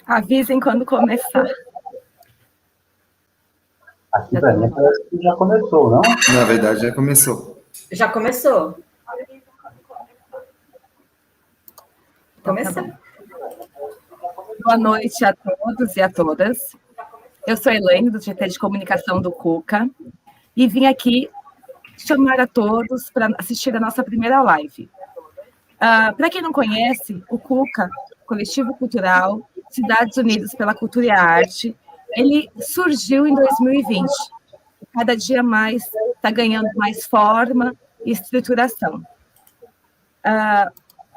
Avisem quando começar. Aqui para mim parece que já começou, não? Na verdade, já começou. Já começou. Começou. Boa noite a todos e a todas. Eu sou a Elaine, do GT de Comunicação do Cuca, e vim aqui chamar a todos para assistir a nossa primeira live. Para quem não conhece, o Cuca, Coletivo Cultural Cidades Unidas pela Cultura e a Arte, ele surgiu em 2020. Cada dia mais está ganhando mais forma e estruturação.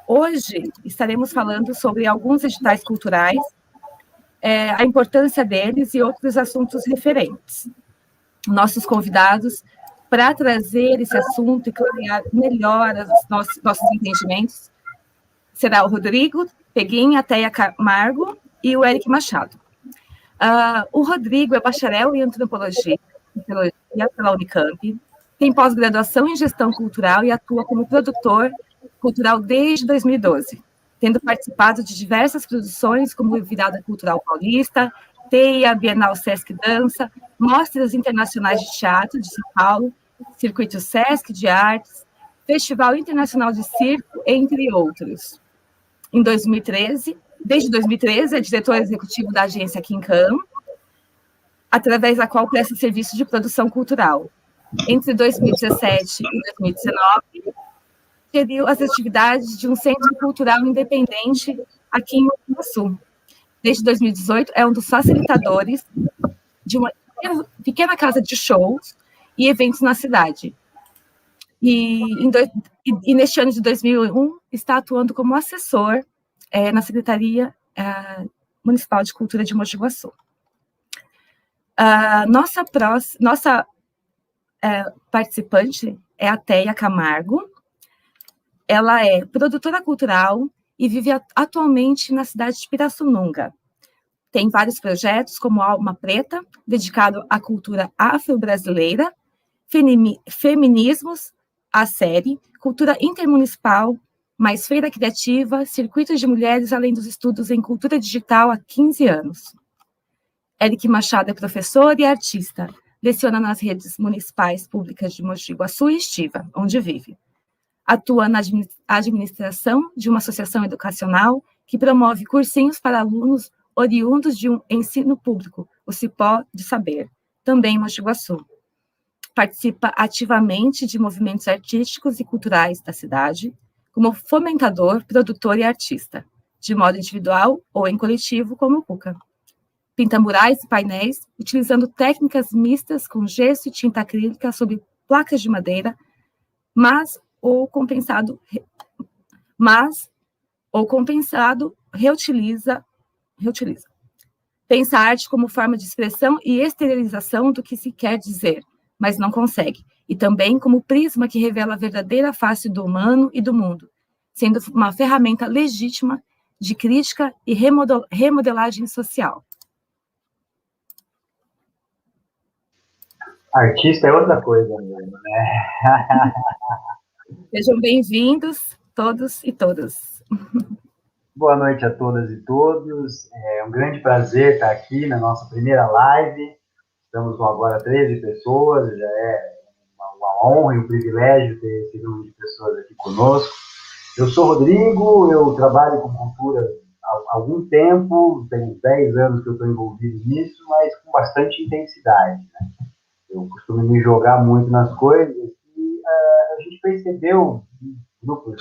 Hoje estaremos falando sobre alguns editais culturais, a importância deles e outros assuntos referentes. Nossos convidados, para trazer esse assunto e clarear melhor nossos entendimentos, será o Rodrigo Peguim, a Teia Camargo e o Eric Machado. O Rodrigo é bacharel em Antropologia pela Unicamp, tem pós-graduação em Gestão Cultural e atua como produtor cultural desde 2012, tendo participado de diversas produções como Virada Cultural Paulista, Teia, Bienal Sesc Dança, Mostras Internacionais de Teatro de São Paulo, Circuito Sesc de Artes, Festival Internacional de Circo, entre outros. Desde 2013, é diretor executivo da agência Quincam, através da qual presta serviço de produção cultural. Entre 2017 e 2019, geriu as atividades de um centro cultural independente aqui em Iguaçu. Desde 2018, é um dos facilitadores de uma pequena casa de shows e eventos na cidade. E neste ano de 2001, está atuando como assessor na Secretaria Municipal de Cultura de Mogi Guaçu. Nossa participante é a Teia Camargo. Ela é produtora cultural e vive atualmente na cidade de Pirassununga. Tem vários projetos, como Alma Preta, dedicado à cultura afro-brasileira, Feminismos, a série, Cultura Intermunicipal, mais Feira Criativa, Circuitos de Mulheres, além dos estudos em cultura digital há 15 anos. Eric Machado é professor e artista, leciona nas redes municipais públicas de Mogi Guaçu e Estiva, onde vive. Atua na administração de uma associação educacional que promove cursinhos para alunos oriundos de um ensino público, o Cipó de Saber, também em Mogi Guaçu. Participa ativamente de movimentos artísticos e culturais da cidade, como fomentador, produtor e artista, de modo individual ou em coletivo, como o Cuca. Pinta murais e painéis, utilizando técnicas mistas com gesso e tinta acrílica sobre placas de madeira, reutiliza. Pensa a arte como forma de expressão e exteriorização do que se quer dizer, mas não consegue, e também como prisma que revela a verdadeira face do humano e do mundo, sendo uma ferramenta legítima de crítica e remodelagem social. Artista é outra coisa mesmo, né? Sejam bem-vindos, todos e todas. Boa noite a todas e todos. É um grande prazer estar aqui na nossa primeira live. Estamos com agora 13 pessoas, já é uma honra e um privilégio ter esse número de pessoas aqui conosco. Eu sou Rodrigo, eu trabalho com cultura há algum tempo, tem uns 10 anos que eu estou envolvido nisso, mas com bastante intensidade, né? Eu costumo me jogar muito nas coisas e a gente percebeu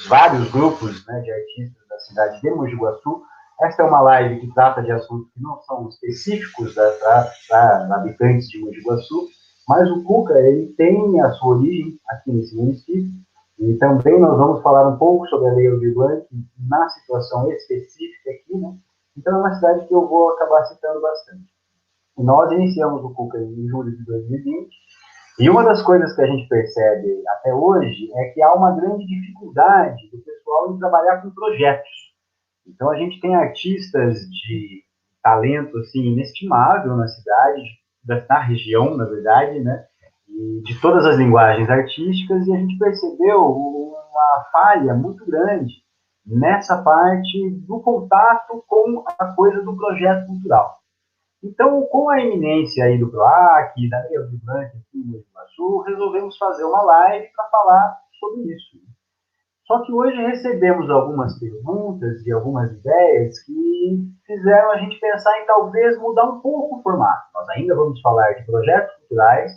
vários grupos, né, de artistas da cidade de Mogi Guaçu. Esta é uma live que trata de assuntos que não são específicos para habitantes de Mogi Guaçu, mas o Cuca ele tem a sua origem aqui nesse município e também nós vamos falar um pouco sobre a Lei Aldir Blanc na situação específica aqui, né? Então é uma cidade que eu vou acabar citando bastante. Nós iniciamos o Cuca em julho de 2020, e uma das coisas que a gente percebe até hoje é que há uma grande dificuldade do pessoal em trabalhar com projetos. Então, a gente tem artistas de talento assim, inestimável na cidade, na região, na verdade, né? E de todas as linguagens artísticas, e a gente percebeu uma falha muito grande nessa parte do contato com a coisa do projeto cultural. Então, com a eminência aí do PROAC, da Meia Vibrante aqui no Iguaçu, resolvemos fazer uma live para falar sobre isso. Só que hoje recebemos algumas perguntas e algumas ideias que fizeram a gente pensar em talvez mudar um pouco o formato. Nós ainda vamos falar de projetos culturais,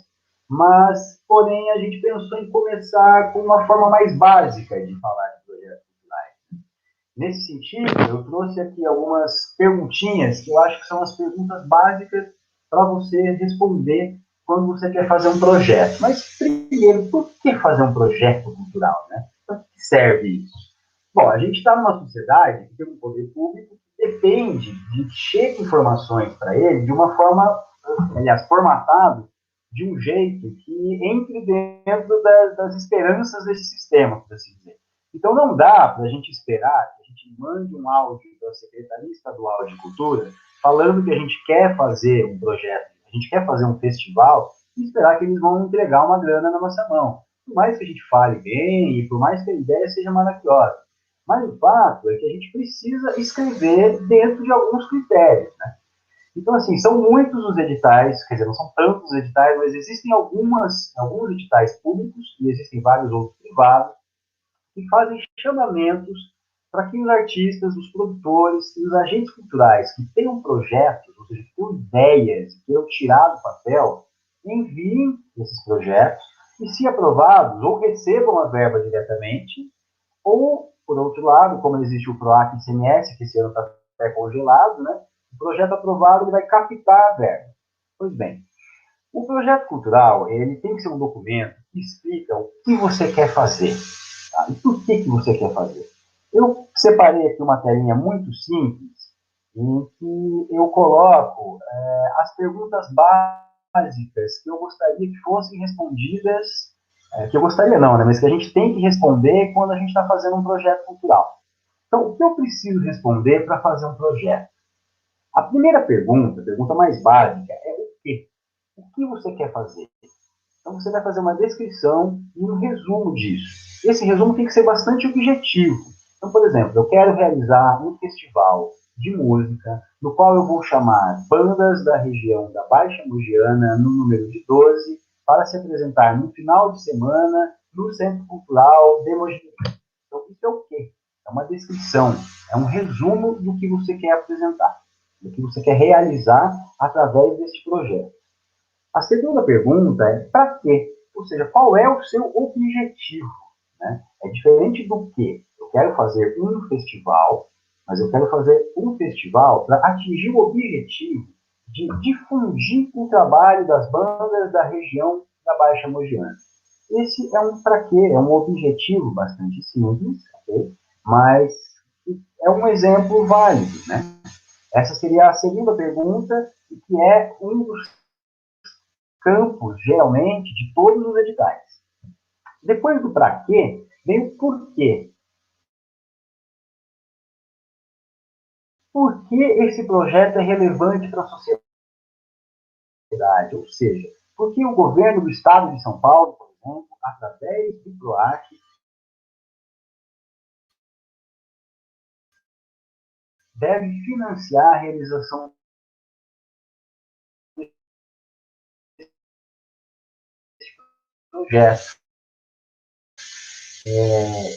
mas, porém, a gente pensou em começar com uma forma mais básica de falar de projetos culturais. Nesse sentido, eu trouxe aqui algumas perguntinhas que eu acho que são as perguntas básicas para você responder quando você quer fazer um projeto. Mas, primeiro, por que fazer um projeto cultural, né? Para que serve isso? Bom, a gente está numa sociedade que tem um poder público que depende de que chegue informações para ele de uma forma, aliás, formatado de um jeito que entre dentro das esperanças desse sistema, por assim dizer. Então, não dá para a gente esperar que a gente mande um áudio da Secretaria Estadual de Cultura falando que a gente quer fazer um projeto, a gente quer fazer um festival, e esperar que eles vão entregar uma grana na nossa mão. Por mais que a gente fale bem e por mais que a ideia seja maravilhosa. Mas o fato é que a gente precisa escrever dentro de alguns critérios, né? Então, assim, são muitos os editais, quer dizer, não são tantos os editais, mas existem alguns editais públicos e existem vários outros privados que fazem chamamentos para que os artistas, os produtores e os agentes culturais que tenham projetos, ou seja, que tenham ideias, que tenham tirado do papel, enviem esses projetos e, se aprovados, ou recebam a verba diretamente, ou, por outro lado, como existe o PROAC e ICMS, que esse ano está até congelado, né? O projeto aprovado ele vai captar a verba. Pois bem, o projeto cultural ele tem que ser um documento que explica o que você quer fazer. Tá? E por que você quer fazer? Eu separei aqui uma telinha muito simples em que eu coloco as perguntas básicas que eu gostaria que fossem respondidas, que eu gostaria não, né, mas que a gente tem que responder quando a gente está fazendo um projeto cultural. Então, o que eu preciso responder para fazer um projeto? A primeira pergunta, a pergunta mais básica, é o quê? O que você quer fazer? Então, você vai fazer uma descrição e um resumo disso. Esse resumo tem que ser bastante objetivo. Então, por exemplo, eu quero realizar um festival de música, no qual eu vou chamar bandas da região da Baixa Mogiana, no número de 12, para se apresentar no final de semana no Centro Cultural de Mogi. Então, isso é o quê? É uma descrição, é um resumo do que você quer apresentar, do que você quer realizar através deste projeto. A segunda pergunta é para quê? Ou seja, qual é o seu objetivo? Né? É diferente do que eu quero fazer um festival, mas eu quero fazer um festival para atingir o objetivo de difundir o trabalho das bandas da região da Baixa Mogiana. Esse é um para quê? É um objetivo bastante simples, okay? Mas é um exemplo válido. Né? Essa seria a segunda pergunta, que é um dos campos, geralmente, de todos os editais. Depois do para quê, vem o porquê. Por que esse projeto é relevante para a sociedade? Ou seja, por que o governo do estado de São Paulo, por exemplo, através do PROAC, deve financiar a realização desse projeto?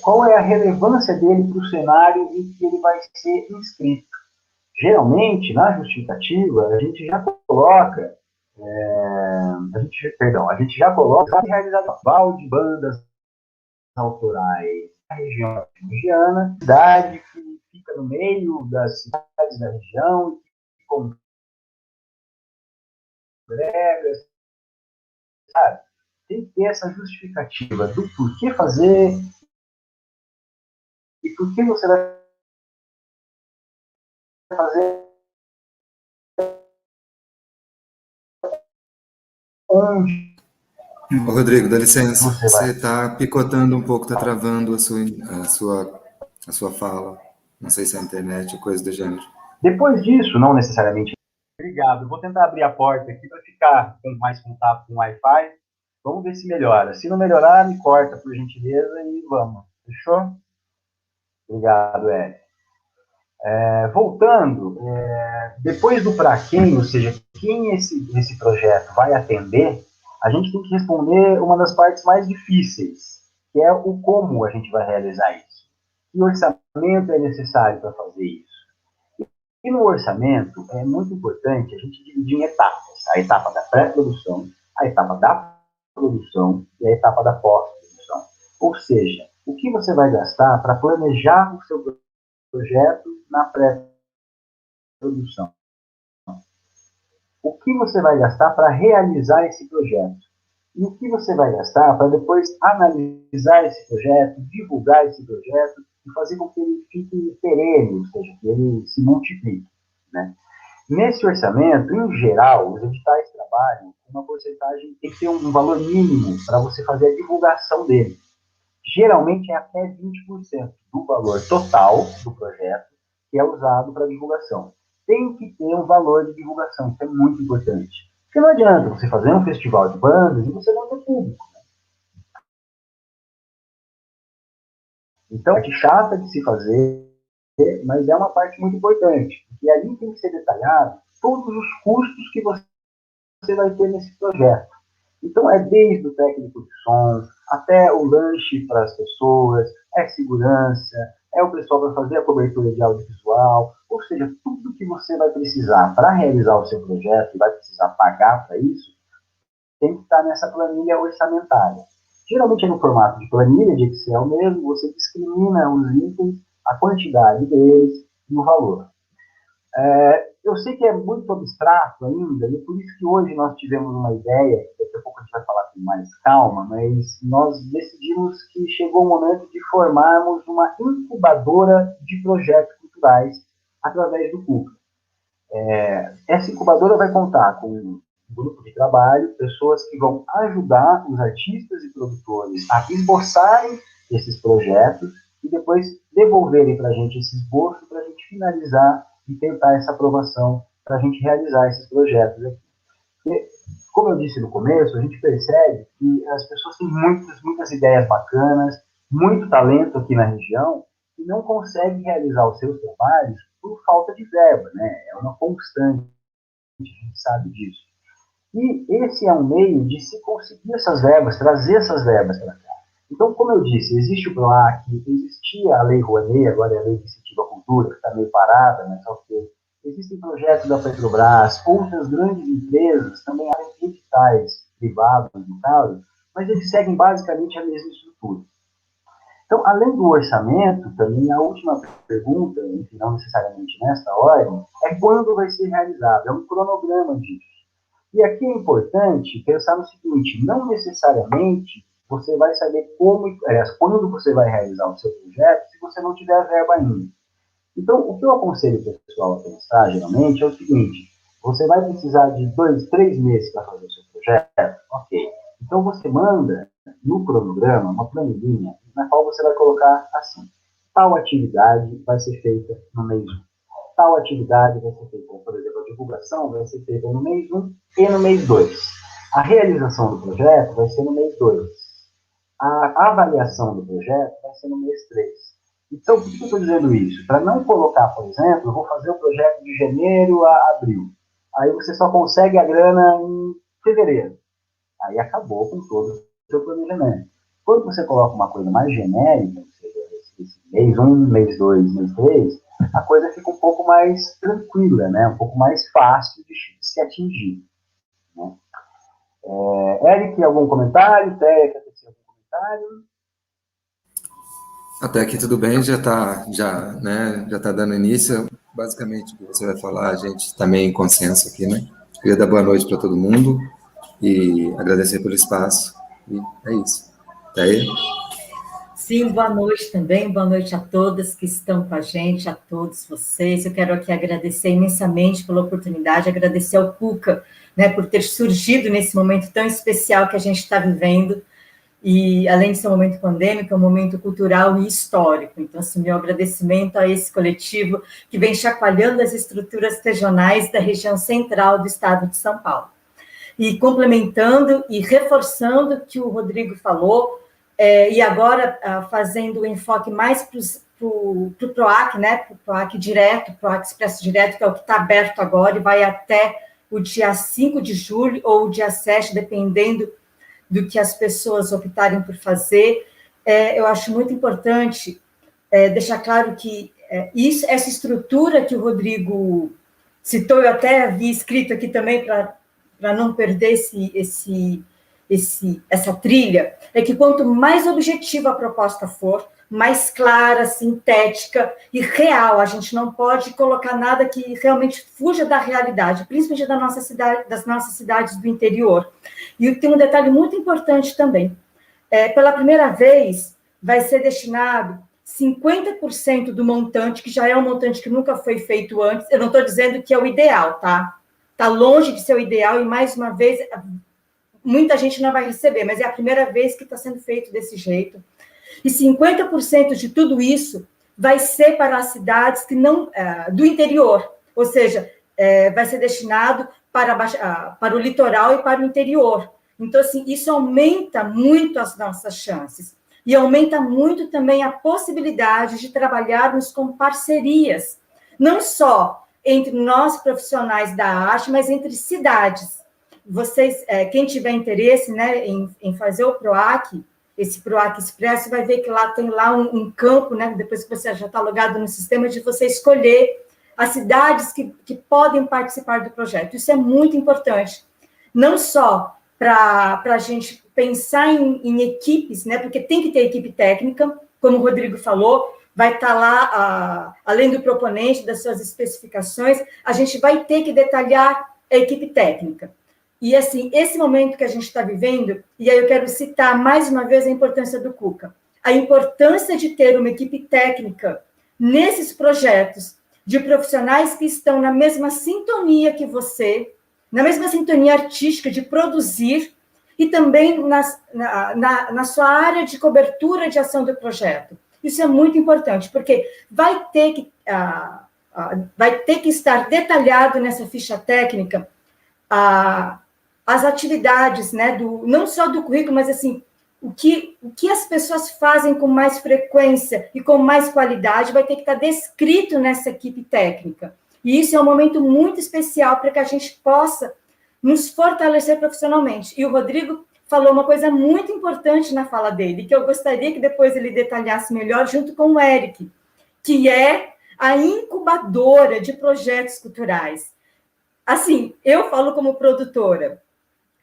Qual é a relevância dele para o cenário em que ele vai ser inscrito? Geralmente, na justificativa, a gente já coloca a gente já coloca realizador de bandas autorais da região mogiana, cidade que fica no meio das cidades da região, que congrega, sabe? Tem que ter essa justificativa do porquê fazer e por que você vai fazer onde Ô, Rodrigo, dá licença. você Você vai. está picotando um pouco, está travando a sua fala. Não sei se é a internet ou coisa do gênero. Depois disso, não necessariamente. Obrigado. Eu vou tentar abrir a porta aqui para ficar com mais contato com o Wi-Fi. Vamos ver se melhora. Se não melhorar, me corta, por gentileza, e vamos. Fechou? Obrigado, Ed. Voltando, depois do para quem, ou seja, quem esse projeto vai atender, a gente tem que responder uma das partes mais difíceis, que é o como a gente vai realizar isso. Que orçamento é necessário para fazer isso? E no orçamento é muito importante a gente dividir em etapas. A etapa da pré-produção, a etapa da produção e a etapa da pós-produção. Ou seja, o que você vai gastar para planejar o seu projeto na pré-produção. O que você vai gastar para realizar esse projeto? E o que você vai gastar para depois analisar esse projeto, divulgar esse projeto e fazer com que ele fique perene, ou seja, que ele se multiplique, né? Nesse orçamento, em geral, os editais trabalham com uma porcentagem, tem que ter um valor mínimo para você fazer a divulgação dele. Geralmente é até 20% do valor total do projeto que é usado para divulgação. Tem que ter um valor de divulgação, isso é muito importante. Porque não adianta você fazer um festival de bandas e você não ter público. Né? Então, é chata de se fazer, mas é uma parte muito importante. E ali tem que ser detalhado todos os custos que você vai ter nesse projeto. Então, é desde o técnico de som, até o lanche para as pessoas, é segurança, é o pessoal para fazer a cobertura de audiovisual, ou seja, tudo que você vai precisar para realizar o seu projeto e vai precisar pagar para isso, tem que estar nessa planilha orçamentária. Geralmente é no formato de planilha de Excel mesmo, você discrimina os itens, a quantidade deles e o valor. Eu sei que é muito abstrato ainda, e por isso que hoje nós tivemos uma ideia, daqui a pouco a gente vai falar com mais calma, mas nós decidimos que chegou o momento de formarmos uma incubadora de projetos culturais através do CUCA. Essa incubadora vai contar com um grupo de trabalho, pessoas que vão ajudar os artistas e produtores a esboçarem esses projetos e depois devolverem para a gente esse esboço para a gente finalizar e tentar essa aprovação para a gente realizar esses projetos aqui. E, como eu disse no começo, a gente percebe que as pessoas têm muitas ideias bacanas, muito talento aqui na região e não conseguem realizar os seus trabalhos por falta de verba, né? É uma constante, a gente sabe disso. E esse é um meio de se conseguir essas verbas, trazer essas verbas para cá. Então, como eu disse, existe o PROAC, existia a Lei Rouanet, agora é a Lei de Incentivo à Cultura, que está meio parada, né? Só que existem projetos da Petrobras, outras grandes empresas, também há editais privados, no caso, mas eles seguem basicamente a mesma estrutura. Então, além do orçamento, também a última pergunta, enfim, não necessariamente nesta ordem, é quando vai ser realizado, é um cronograma disso. E aqui é importante pensar no seguinte, não necessariamente você vai saber quando você vai realizar o seu projeto se você não tiver verba ainda. Então, o que eu aconselho o pessoal a pensar, geralmente, é o seguinte, você vai precisar de 2, 3 meses para fazer o seu projeto? Ok. Então, você manda no cronograma uma planilhinha na qual você vai colocar assim, tal atividade vai ser feita no mês 1. Tal atividade vai ser feita, por exemplo, a divulgação vai ser feita no mês 1 e no mês 2. A realização do projeto vai ser no mês 2. A avaliação do projeto vai ser no mês 3. Então, por que eu estou dizendo isso? Para não colocar, por exemplo, eu vou fazer o projeto de janeiro a abril. Aí você só consegue a grana em fevereiro. Aí acabou com todo o seu planejamento. Quando você coloca uma coisa mais genérica, esse mês 1, mês 2, mês 3, a coisa fica um pouco mais tranquila, né? Um pouco mais fácil de se atingir. Né? Eric, algum comentário? Té, quer tecer algum comentário? Até aqui tudo bem, já tá dando início. Basicamente, o que você vai falar, a gente também em consenso aqui, né? Queria dar boa noite para todo mundo e agradecer pelo espaço. E é isso. Tá aí? Sim, boa noite também, boa noite a todas que estão com a gente, a todos vocês. Eu quero aqui agradecer imensamente pela oportunidade, agradecer ao CUCA, né, por ter surgido nesse momento tão especial que a gente está vivendo, e além de ser um momento pandêmico, é um momento cultural e histórico. Então, assim, meu agradecimento a esse coletivo que vem chacoalhando as estruturas regionais da região central do estado de São Paulo. E complementando e reforçando o que o Rodrigo falou, e agora fazendo o enfoque mais o PROAC, né? Para o PROAC direto, PROAC Expresso Direto, que é o que está aberto agora e vai até o dia 5 de julho ou o dia 7, dependendo do que as pessoas optarem por fazer. Eu acho muito importante deixar claro que essa estrutura que o Rodrigo citou, eu até havia escrito aqui também para não perder essa trilha, é que quanto mais objetiva a proposta for, mais clara, sintética e real, a gente não pode colocar nada que realmente fuja da realidade, principalmente das nossas cidades do interior. E tem um detalhe muito importante também. Pela primeira vez, vai ser destinado 50% do montante, que já é um montante que nunca foi feito antes. Eu não estou dizendo que é o ideal, tá? Está longe de ser o ideal, e mais uma vez, muita gente não vai receber, mas é a primeira vez que está sendo feito desse jeito. E 50% de tudo isso vai ser para as cidades que não, do interior, ou seja, vai ser destinado para o litoral e para o interior. Então, assim, isso aumenta muito as nossas chances. E aumenta muito também a possibilidade de trabalharmos com parcerias, não só entre nós profissionais da arte, mas entre cidades. Vocês, quem tiver interesse, né, em fazer o PROAC, esse PROAC Expresso, vai ver que lá tem um campo, né, depois que você já está logado no sistema, de você escolher as cidades que podem participar do projeto. Isso é muito importante, não só para a gente pensar em equipes, né, porque tem que ter equipe técnica, como o Rodrigo falou, vai estar lá, além do proponente, das suas especificações, a gente vai ter que detalhar a equipe técnica. E, assim, esse momento que a gente está vivendo, e aí eu quero citar mais uma vez a importância do Cuca, a importância de ter uma equipe técnica nesses projetos, de profissionais que estão na mesma sintonia que você, na mesma sintonia artística de produzir, e também na sua área de cobertura de ação do projeto. Isso é muito importante, porque vai ter que estar detalhado nessa ficha técnica as atividades, né, não só do currículo, mas assim, o que as pessoas fazem com mais frequência e com mais qualidade vai ter que estar descrito nessa equipe técnica. E isso é um momento muito especial para que a gente possa nos fortalecer profissionalmente. E o Rodrigo falou uma coisa muito importante na fala dele, que eu gostaria que depois ele detalhasse melhor, junto com o Eric, que é a incubadora de projetos culturais. Assim, eu falo como produtora,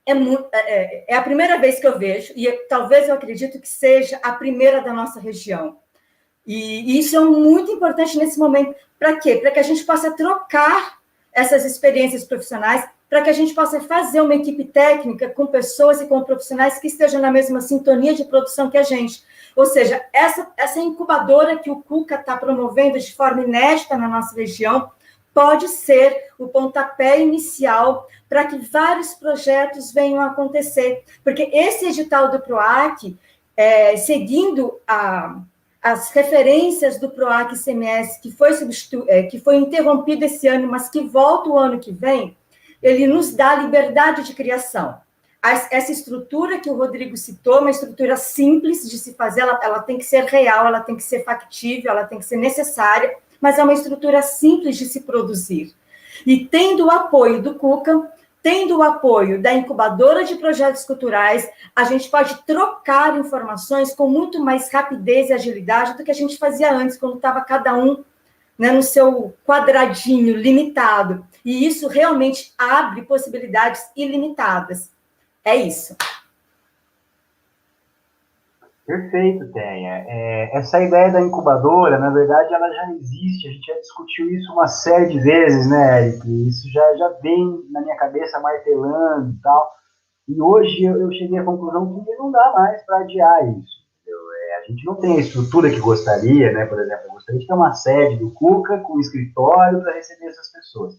é a primeira vez que eu vejo, e talvez eu acredito que seja a primeira da nossa região. E isso é muito importante nesse momento. Para quê? Para que a gente possa trocar essas experiências profissionais, para que a gente possa fazer uma equipe técnica com pessoas e com profissionais que estejam na mesma sintonia de produção que a gente. Ou seja, essa incubadora que o Cuca está promovendo de forma inédita na nossa região pode ser o pontapé inicial para que vários projetos venham a acontecer. Porque esse edital do PROAC, seguindo as referências do PROAC ICMS, que foi interrompido esse ano, mas que volta o ano que vem, ele nos dá liberdade de criação. Essa estrutura que o Rodrigo citou, uma estrutura simples de se fazer, ela tem que ser real, ela tem que ser factível, ela tem que ser necessária, mas é uma estrutura simples de se produzir. E tendo o apoio do Cuca, tendo o apoio da incubadora de projetos culturais, a gente pode trocar informações com muito mais rapidez e agilidade do que a gente fazia antes, quando estava cada um, né, no seu quadradinho limitado. E isso realmente abre possibilidades ilimitadas. É isso. Perfeito, Tenha. Essa ideia da incubadora, na verdade, ela já existe, a gente já discutiu isso uma série de vezes, né, Eric? Isso já vem na minha cabeça martelando e tal. E hoje eu cheguei à conclusão que não dá mais para adiar isso. A gente não tem a estrutura que gostaria, né? Por exemplo, eu gostaria de ter uma sede do Cuca com um escritório para receber essas pessoas.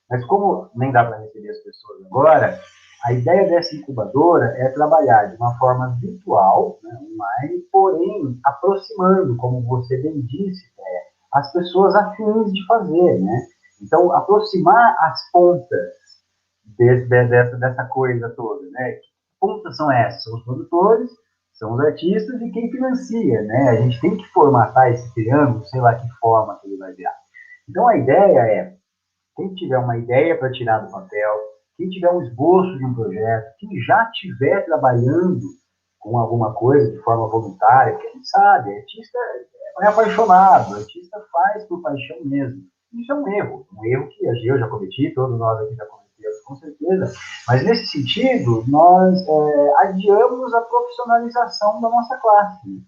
Mas como nem dá para receber as pessoas agora, a ideia dessa incubadora é trabalhar de uma forma virtual, né, online, porém aproximando, como você bem disse, as pessoas afins de fazer, né? Então, aproximar as pontas dessa coisa toda, né? Que pontas são essas? São os produtores, são os artistas e quem financia, né? A gente tem que formatar esse triângulo, sei lá que forma que ele vai virar. Então, a ideia é, quem tiver uma ideia para tirar do papel, quem tiver um esboço de um projeto, quem já estiver trabalhando com alguma coisa de forma voluntária, porque a gente sabe, artista é apaixonado, o artista faz por paixão mesmo. Isso é um erro que eu já cometi, todos nós aqui já cometemos, com certeza, mas nesse sentido, nós adiamos a profissionalização da nossa classe,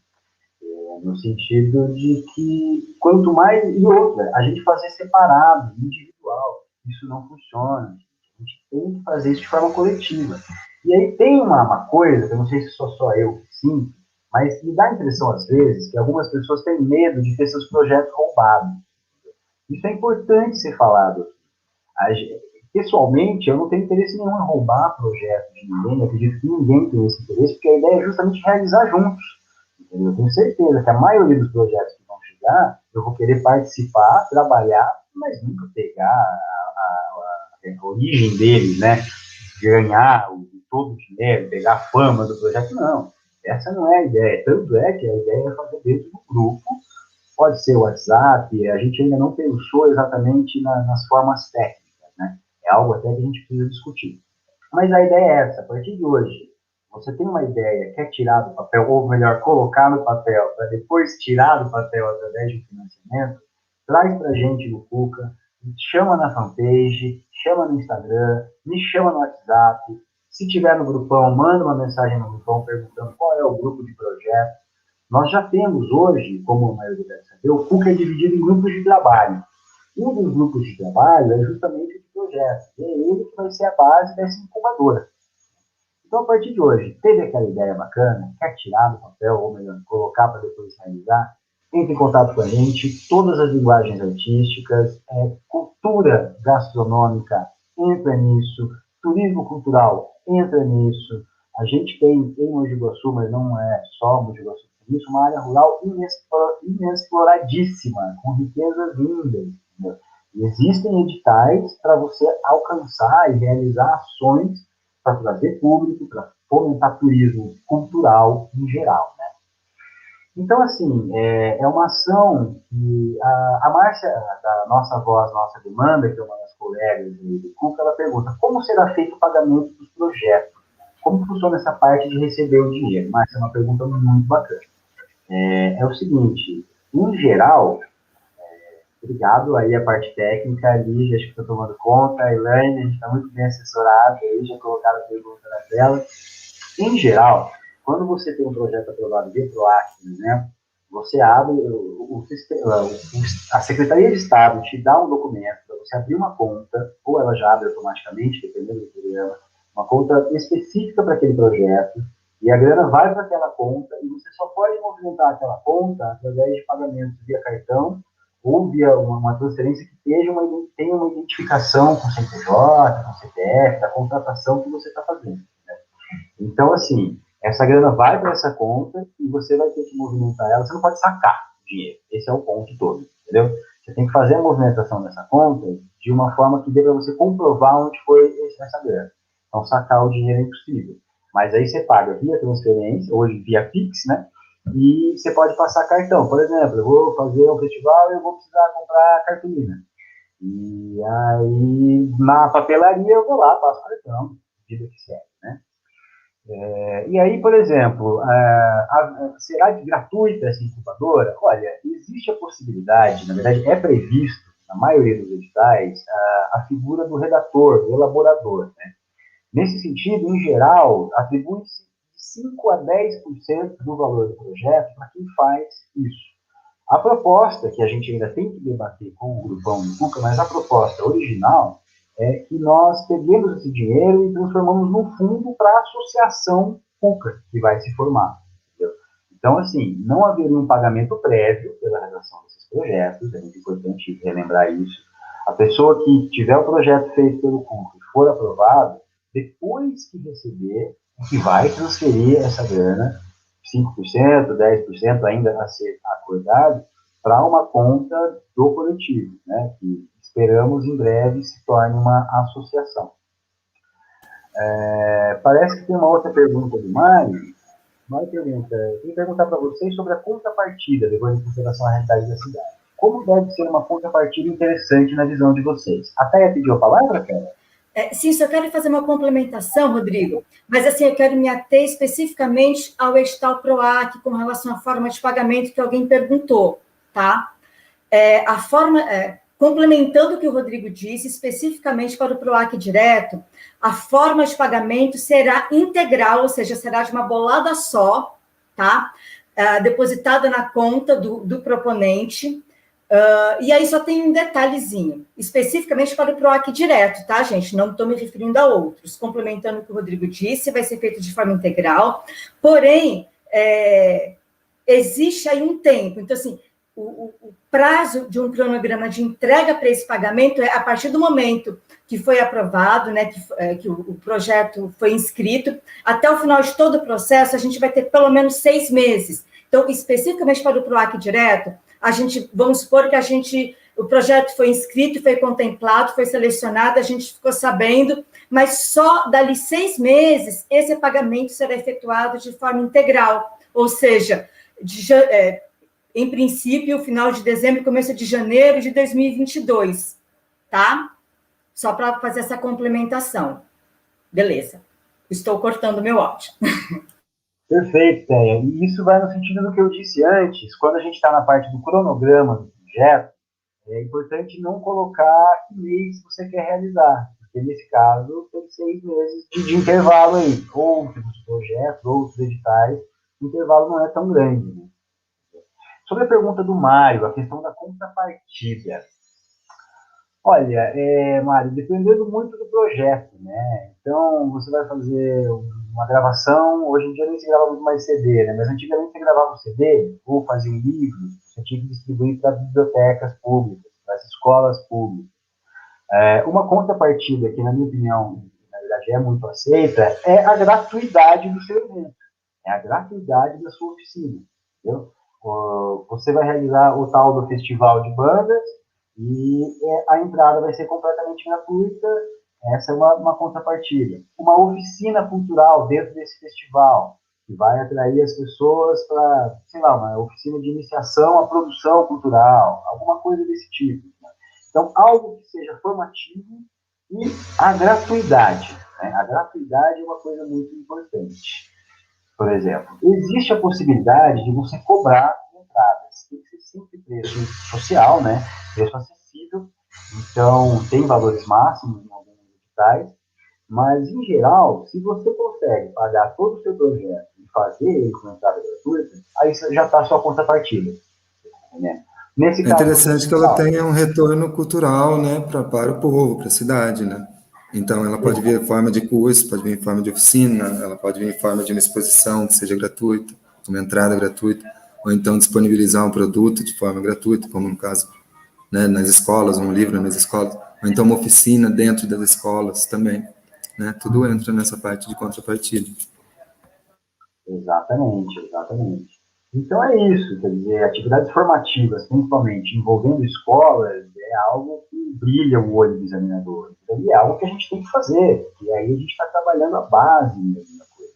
no sentido de que quanto mais, e outra, a gente fazer separado, individual, isso não funciona, a gente tem que fazer isso de forma coletiva. E aí tem uma coisa, que eu não sei se sou só eu que sinto, mas me dá a impressão, às vezes, que algumas pessoas têm medo de ter seus projetos roubados. Isso é importante ser falado. Pessoalmente, eu não tenho interesse nenhum em roubar projetos de ninguém, eu acredito que ninguém tem esse interesse, porque a ideia é justamente realizar juntos. Entendeu? Eu tenho certeza que a maioria dos projetos que vão chegar, eu vou querer participar, trabalhar, mas nunca pegar a origem deles, né? Ganhar todo o dinheiro, pegar a fama do projeto, não. Essa não é a ideia. Tanto é que a ideia é fazer dentro do grupo, pode ser o WhatsApp, a gente ainda não pensou exatamente nas formas técnicas, né? É algo até que a gente precisa discutir. Mas a ideia é essa, a partir de hoje, você tem uma ideia, quer tirar do papel, ou melhor, colocar no papel, para depois tirar do papel através de um financiamento, traz para a gente no Cuca, chama na fanpage, chama no Instagram, me chama no WhatsApp, se tiver no grupão, manda uma mensagem no grupão perguntando qual é o grupo de projeto. Nós já temos hoje, como a maioria deve saber, o Cuca é dividido em grupos de trabalho. Um dos grupos de trabalho é justamente o de projeto, e é ele que vai ser a base dessa incubadora. Então, a partir de hoje, teve aquela ideia bacana, quer tirar do papel, ou melhor, colocar para depois realizar, entre em contato com a gente, todas as linguagens artísticas, cultura gastronômica, entra nisso, turismo cultural, entra nisso. A gente tem em Mogi Guaçu, mas não é só Mogi Guaçu, tem isso, uma área rural inexploradíssima, com riquezas lindas. Entendeu? E existem editais para você alcançar e realizar ações para trazer público, para fomentar turismo cultural em geral, né? Então, assim, é uma ação que a Márcia, da Nossa Voz, Nossa Demanda, que é uma das colegas do Cuca, ela pergunta como será feito o pagamento dos projetos? Como funciona essa parte de receber o dinheiro? Márcia, é uma pergunta muito bacana. É o seguinte, em geral, obrigado aí a parte técnica, a Lígia, acho que está tomando conta, a Elaine, a gente está muito bem assessorado, aí já colocaram a pergunta na tela. Em geral, quando você tem um projeto aprovado via PROAC, né, você abre, a Secretaria de Estado te dá um documento para você abrir uma conta, ou ela já abre automaticamente, dependendo do programa, uma conta específica para aquele projeto, e a grana vai para aquela conta, e você só pode movimentar aquela conta através de pagamentos via cartão, ou via uma transferência que tenha uma identificação com o CNPJ, com o CPF, da contratação que você está fazendo. Né? Então, assim, essa grana vai para essa conta e você vai ter que movimentar ela. Você não pode sacar dinheiro. Esse é o ponto todo, entendeu? Você tem que fazer a movimentação dessa conta de uma forma que dê para você comprovar onde foi essa grana. Então, sacar o dinheiro é impossível. Mas aí você paga via transferência, hoje via Pix, né? E você pode passar cartão. Por exemplo, eu vou fazer um festival e eu vou precisar comprar cartolina. E aí, na papelaria, eu vou lá, passo cartão, vida que serve, né? E aí, por exemplo, será gratuita essa incubadora? Olha, existe a possibilidade, na verdade é previsto, na maioria dos editais, a figura do redator, do elaborador, né? Nesse sentido, em geral, atribui-se de 5% a 10% do valor do projeto para quem faz isso. A proposta, que a gente ainda tem que debater com o grupão do Cuca, mas a proposta original é que nós peguemos esse dinheiro e transformamos num fundo para a associação Cuca, que vai se formar. Entendeu? Então, assim, não haveria um pagamento prévio pela realização desses projetos, é muito importante relembrar isso. A pessoa que tiver o projeto feito pelo Cuca e for aprovado, depois que receber, que vai transferir essa grana, 5%, 10% ainda a ser acordado, para uma conta do coletivo, né, que esperamos em breve se torne uma associação. Parece que tem uma outra pergunta do Mário. Uma pergunta. Eu queria perguntar para vocês sobre a contrapartida, depois de consideração à realidade da cidade. Como deve ser uma contrapartida interessante na visão de vocês? A Thaia pediu a palavra, cara? Sim, só quero fazer uma complementação, Rodrigo, mas assim, eu quero me ater especificamente ao edital PROAC com relação à forma de pagamento que alguém perguntou, tá? A forma, complementando o que o Rodrigo disse, especificamente para o PROAC direto, a forma de pagamento será integral, ou seja, será de uma bolada só, tá? Depositada na conta do proponente. E aí só tem um detalhezinho, especificamente para o PROAC direto, tá, gente? Não estou me referindo a outros. Complementando o que o Rodrigo disse, vai ser feito de forma integral, porém, existe aí um tempo. Então, assim, o prazo de um cronograma de entrega para esse pagamento é a partir do momento que foi aprovado, né, que o projeto foi inscrito, até o final de todo o processo, a gente vai ter pelo menos 6 meses. Então, especificamente para o PROAC direto, vamos supor que o projeto foi inscrito, foi contemplado, foi selecionado, a gente ficou sabendo, mas só dali 6 meses, esse pagamento será efetuado de forma integral, ou seja, em princípio, final de dezembro, começo de janeiro de 2022, tá? Só para fazer essa complementação. Beleza. Estou cortando meu áudio. Perfeito, Thaia. E isso vai no sentido do que eu disse antes, quando a gente está na parte do cronograma do projeto, é importante não colocar que mês você quer realizar, porque nesse caso tem 6 meses de intervalo aí, outros projetos, outros editais, o intervalo não é tão grande, né? Sobre a pergunta do Mário, a questão da contrapartida. Olha, Mário, dependendo muito do projeto, né? Então, você vai fazer uma gravação, hoje em dia nem se grava muito mais CD, né? Mas antigamente você gravava um CD ou fazia um livro, você tinha que distribuir para bibliotecas públicas, para as escolas públicas. Uma contrapartida que, na minha opinião, na verdade é muito aceita, é a gratuidade do seu evento, é a gratuidade da sua oficina, entendeu? Você vai realizar o tal do festival de bandas e a entrada vai ser completamente gratuita. Essa é uma contrapartida. Uma oficina cultural dentro desse festival, que vai atrair as pessoas para, sei lá, uma oficina de iniciação à produção cultural, alguma coisa desse tipo. Né? Então, algo que seja formativo e a gratuidade. Né? A gratuidade é uma coisa muito importante. Por exemplo, existe a possibilidade de você cobrar entradas. Tem que ser sempre preço social, né? Preço acessível. Então, tem valores máximos em alguns editais, mas, em geral, se você consegue pagar todo o seu projeto e fazer ele com entrada gratuita, aí já está a sua contrapartida. Né? Nesse caso, interessante que ela tenha um retorno cultural, né, para o povo, para a cidade, né? Então, ela pode vir em forma de curso, pode vir em forma de oficina, ela pode vir em forma de uma exposição que seja gratuita, uma entrada gratuita, ou então disponibilizar um produto de forma gratuita, como no caso, né, nas escolas, um livro nas escolas, ou então uma oficina dentro das escolas também, né? Tudo entra nessa parte de contrapartida. Exatamente, exatamente. Então é isso, quer dizer, atividades formativas, principalmente envolvendo escolas, é algo que brilha o olho do examinador. E é algo que a gente tem que fazer, e aí a gente está trabalhando a base mesmo da coisa.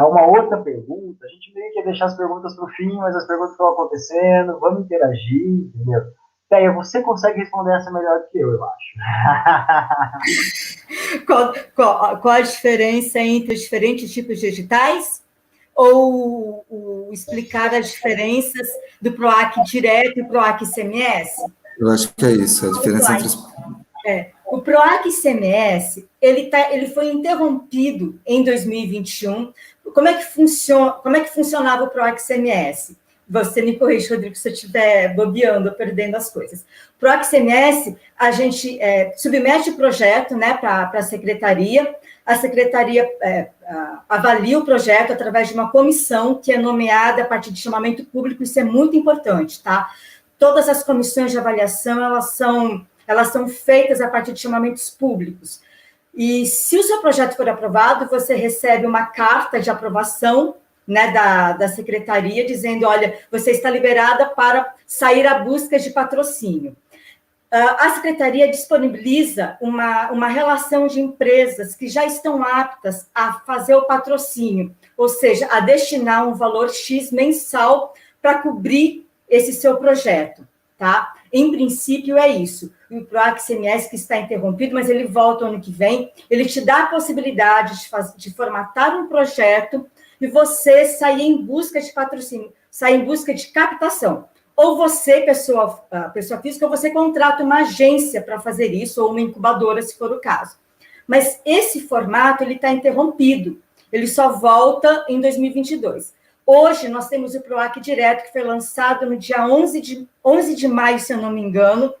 Uma outra pergunta, a gente meio que ia deixar as perguntas para o fim, mas as perguntas estão acontecendo, vamos interagir, entendeu? Thaia, você consegue responder essa melhor do que eu acho. Qual a diferença entre os diferentes tipos de editais? Ou explicar as diferenças do PROAC direto e o PROAC ICMS? Eu acho que é isso, a diferença entre os... O PROAC ICMS, ele foi interrompido em 2021. Como é que funcionava o PROAC ICMS? Você me corrige, Rodrigo, se eu estiver bobeando ou perdendo as coisas. O PROAC ICMS, a gente submete o projeto, né, para a secretaria avalia o projeto através de uma comissão que é nomeada a partir de chamamento público, isso é muito importante, tá? Todas as comissões de avaliação, elas são feitas a partir de chamamentos públicos. E se o seu projeto for aprovado, você recebe uma carta de aprovação, né, da secretaria, dizendo, olha, você está liberada para sair à busca de patrocínio. a Secretaria disponibiliza uma relação de empresas que já estão aptas a fazer o patrocínio, ou seja, a destinar um valor X mensal para cobrir esse seu projeto, tá? Em princípio, é isso. O PROAC CMS que está interrompido, mas ele volta ano que vem, ele te dá a possibilidade de formatar um projeto e você sair em busca de patrocínio, sair em busca de captação. Ou você, pessoa física, ou você contrata uma agência para fazer isso, ou uma incubadora, se for o caso. Mas esse formato, ele está interrompido. Ele só volta em 2022. Hoje, nós temos o PROAC Direto, que foi lançado no dia 11 de maio, se eu não me engano,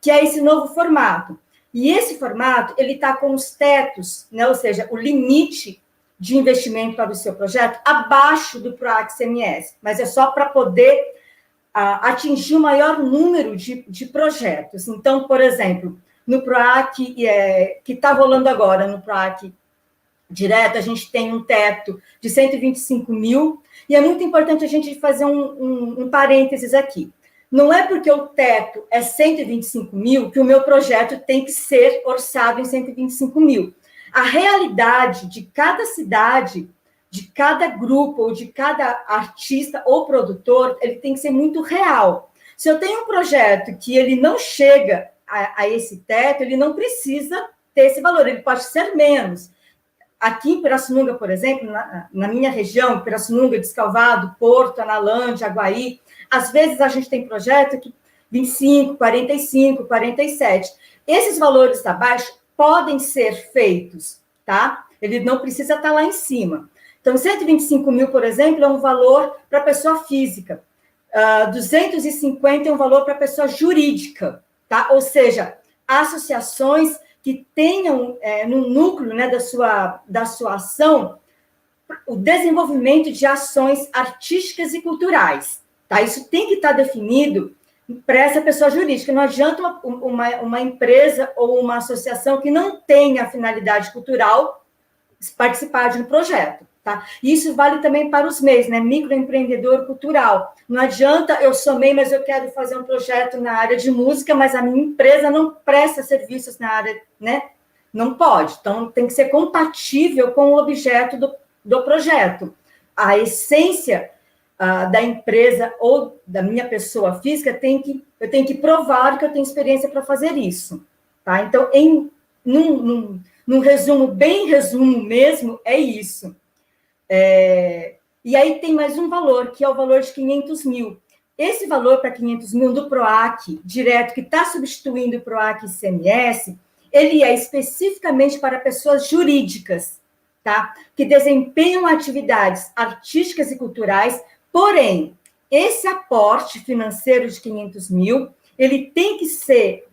que é esse novo formato. E esse formato, ele está com os tetos, né? Ou seja, o limite de investimento para o seu projeto abaixo do PROAC CMS, mas é só para poder atingir o maior número de projetos. Então, por exemplo, no PROAC, que está rolando agora, no PROAC Direto, a gente tem um teto de 125 mil, e é muito importante a gente fazer um parênteses aqui. Não é porque o teto é 125 mil que o meu projeto tem que ser orçado em 125 mil. A realidade de cada cidade, de cada grupo, ou de cada artista ou produtor, ele tem que ser muito real. Se eu tenho um projeto que ele não chega a esse teto, ele não precisa ter esse valor, ele pode ser menos. Aqui em Pirassununga, por exemplo, na minha região, Pirassununga, Descalvado, Porto, Analândia, Aguaí, às vezes a gente tem projeto que 25, 45, 47. Esses valores abaixo podem ser feitos, tá? Ele não precisa estar lá em cima. Então, 125 mil, por exemplo, é um valor para pessoa física. 250 é um valor para pessoa jurídica, tá? Ou seja, associações que tenham no núcleo, né, da sua ação o desenvolvimento de ações artísticas e culturais, tá? Isso tem que estar definido para essa pessoa jurídica. Não adianta uma empresa ou uma associação que não tenha finalidade cultural participar de um projeto, tá? Isso vale também para os MEIs, né? Microempreendedor cultural. Não adianta eu sou MEI, mas eu quero fazer um projeto na área de música, mas a minha empresa não presta serviços na área, né? Não pode. Então, tem que ser compatível com o objeto do projeto. A essência da empresa ou da minha pessoa física eu tenho que provar que eu tenho experiência para fazer isso, tá? Então, num resumo, bem resumo mesmo, é isso. E aí tem mais um valor, que é o valor de 500 mil. Esse valor para 500 mil do PROAC Direto, que está substituindo o PROAC ICMS, ele é especificamente para pessoas jurídicas, tá? Que desempenham atividades artísticas e culturais, porém, esse aporte financeiro de 500 mil, ele tem que ser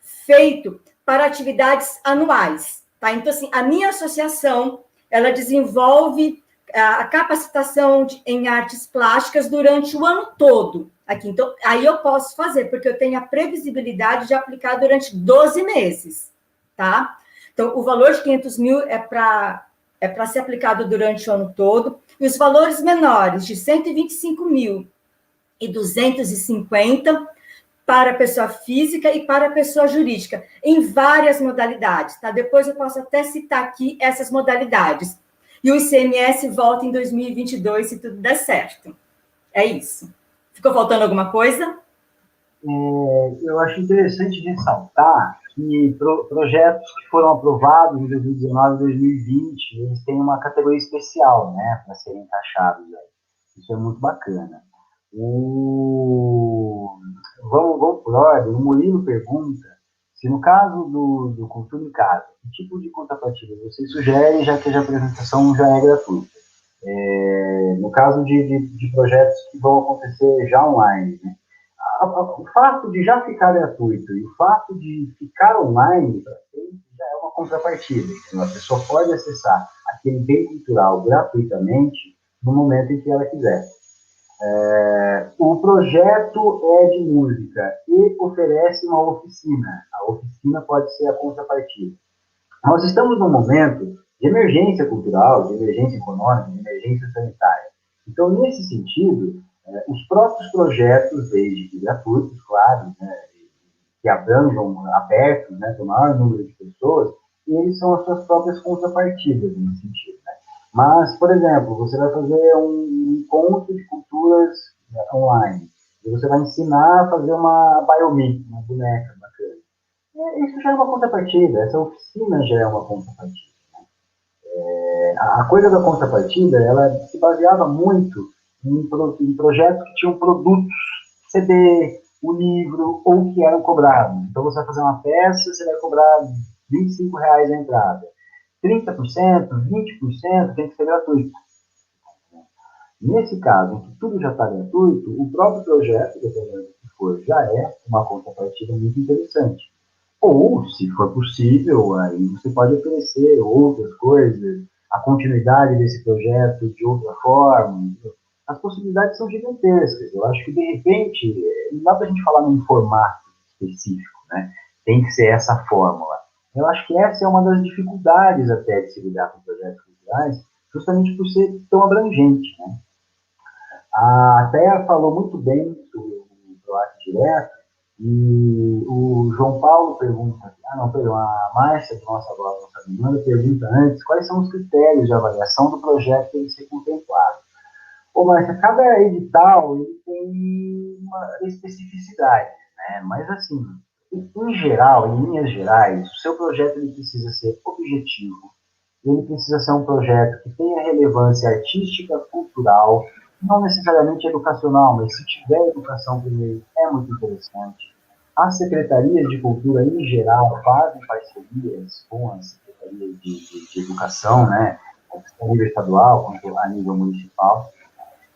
feito para atividades anuais, tá? Então, assim, a minha associação, ela desenvolve a capacitação em artes plásticas durante o ano todo. Aqui, então, aí eu posso fazer, porque eu tenho a previsibilidade de aplicar durante 12 meses, tá? Então, o valor de 500 mil é para ser aplicado durante o ano todo, e os valores menores, de 125 mil e 250, para a pessoa física e para a pessoa jurídica, em várias modalidades, tá? Depois eu posso até citar aqui essas modalidades. E o ICMS volta em 2022, se tudo der certo. É isso. Ficou faltando alguma coisa? Eu acho interessante ressaltar que projetos que foram aprovados em 2019 e 2020, eles têm uma categoria especial, né, para serem taxados. Isso é muito bacana. Vamos por ordem. O Murilo pergunta se, no caso do Cultura em Casa, que tipo de contrapartida você sugere, já que a apresentação já é gratuita? No caso de projetos que vão acontecer já online, né? O fato de já ficar gratuito e o fato de ficar online já é uma contrapartida. Então, a pessoa pode acessar aquele bem cultural gratuitamente no momento em que ela quiser. O projeto é de música e oferece uma oficina. A oficina pode ser a contrapartida. Nós estamos num momento de emergência cultural, de emergência econômica, de emergência sanitária. Então, nesse sentido, os próprios projetos, desde que gratuitos, claro, né, que abranjam abertos, né, para o maior número de pessoas, e eles são as suas próprias contrapartidas, nesse sentido, né? Mas, por exemplo, você vai fazer um encontro de culturas online, e você vai ensinar a fazer uma biomic, uma boneca bacana. Isso já é uma contrapartida, essa oficina já é uma contrapartida. A coisa da contrapartida, ela se baseava muito em projetos que tinham produtos, CD, o livro, ou que eram cobrados. Então, você vai fazer uma peça, você vai cobrar R$ 25 a entrada. 30%, 20% tem que ser gratuito. Nesse caso, em que tudo já está gratuito, o próprio projeto, dependendo do que for, já é uma contrapartida muito interessante. Ou, se for possível, aí você pode oferecer outras coisas, a continuidade desse projeto de outra forma. As possibilidades são gigantescas. Eu acho que, de repente, não dá para a gente falar num formato específico, né? Tem que ser essa fórmula. Eu acho que essa é uma das dificuldades até de se lidar com projetos culturais, justamente por ser tão abrangente, né? A Thea falou muito bem sobre o PROAC direto, e o João Paulo pergunta, a Márcia, que nossa demanda, pergunta antes, quais são os critérios de avaliação do projeto que tem que ser contemplado? Ô, Márcia, cada edital ele tem uma especificidade, né? Mas, assim, em geral, em linhas gerais, o seu projeto ele precisa ser objetivo, ele precisa ser um projeto que tenha relevância artística, cultural, não necessariamente educacional, mas se tiver educação primeiro, é muito interessante. As secretarias de cultura, em geral, fazem parcerias com as secretarias de educação, né, a nível estadual, quanto a nível municipal.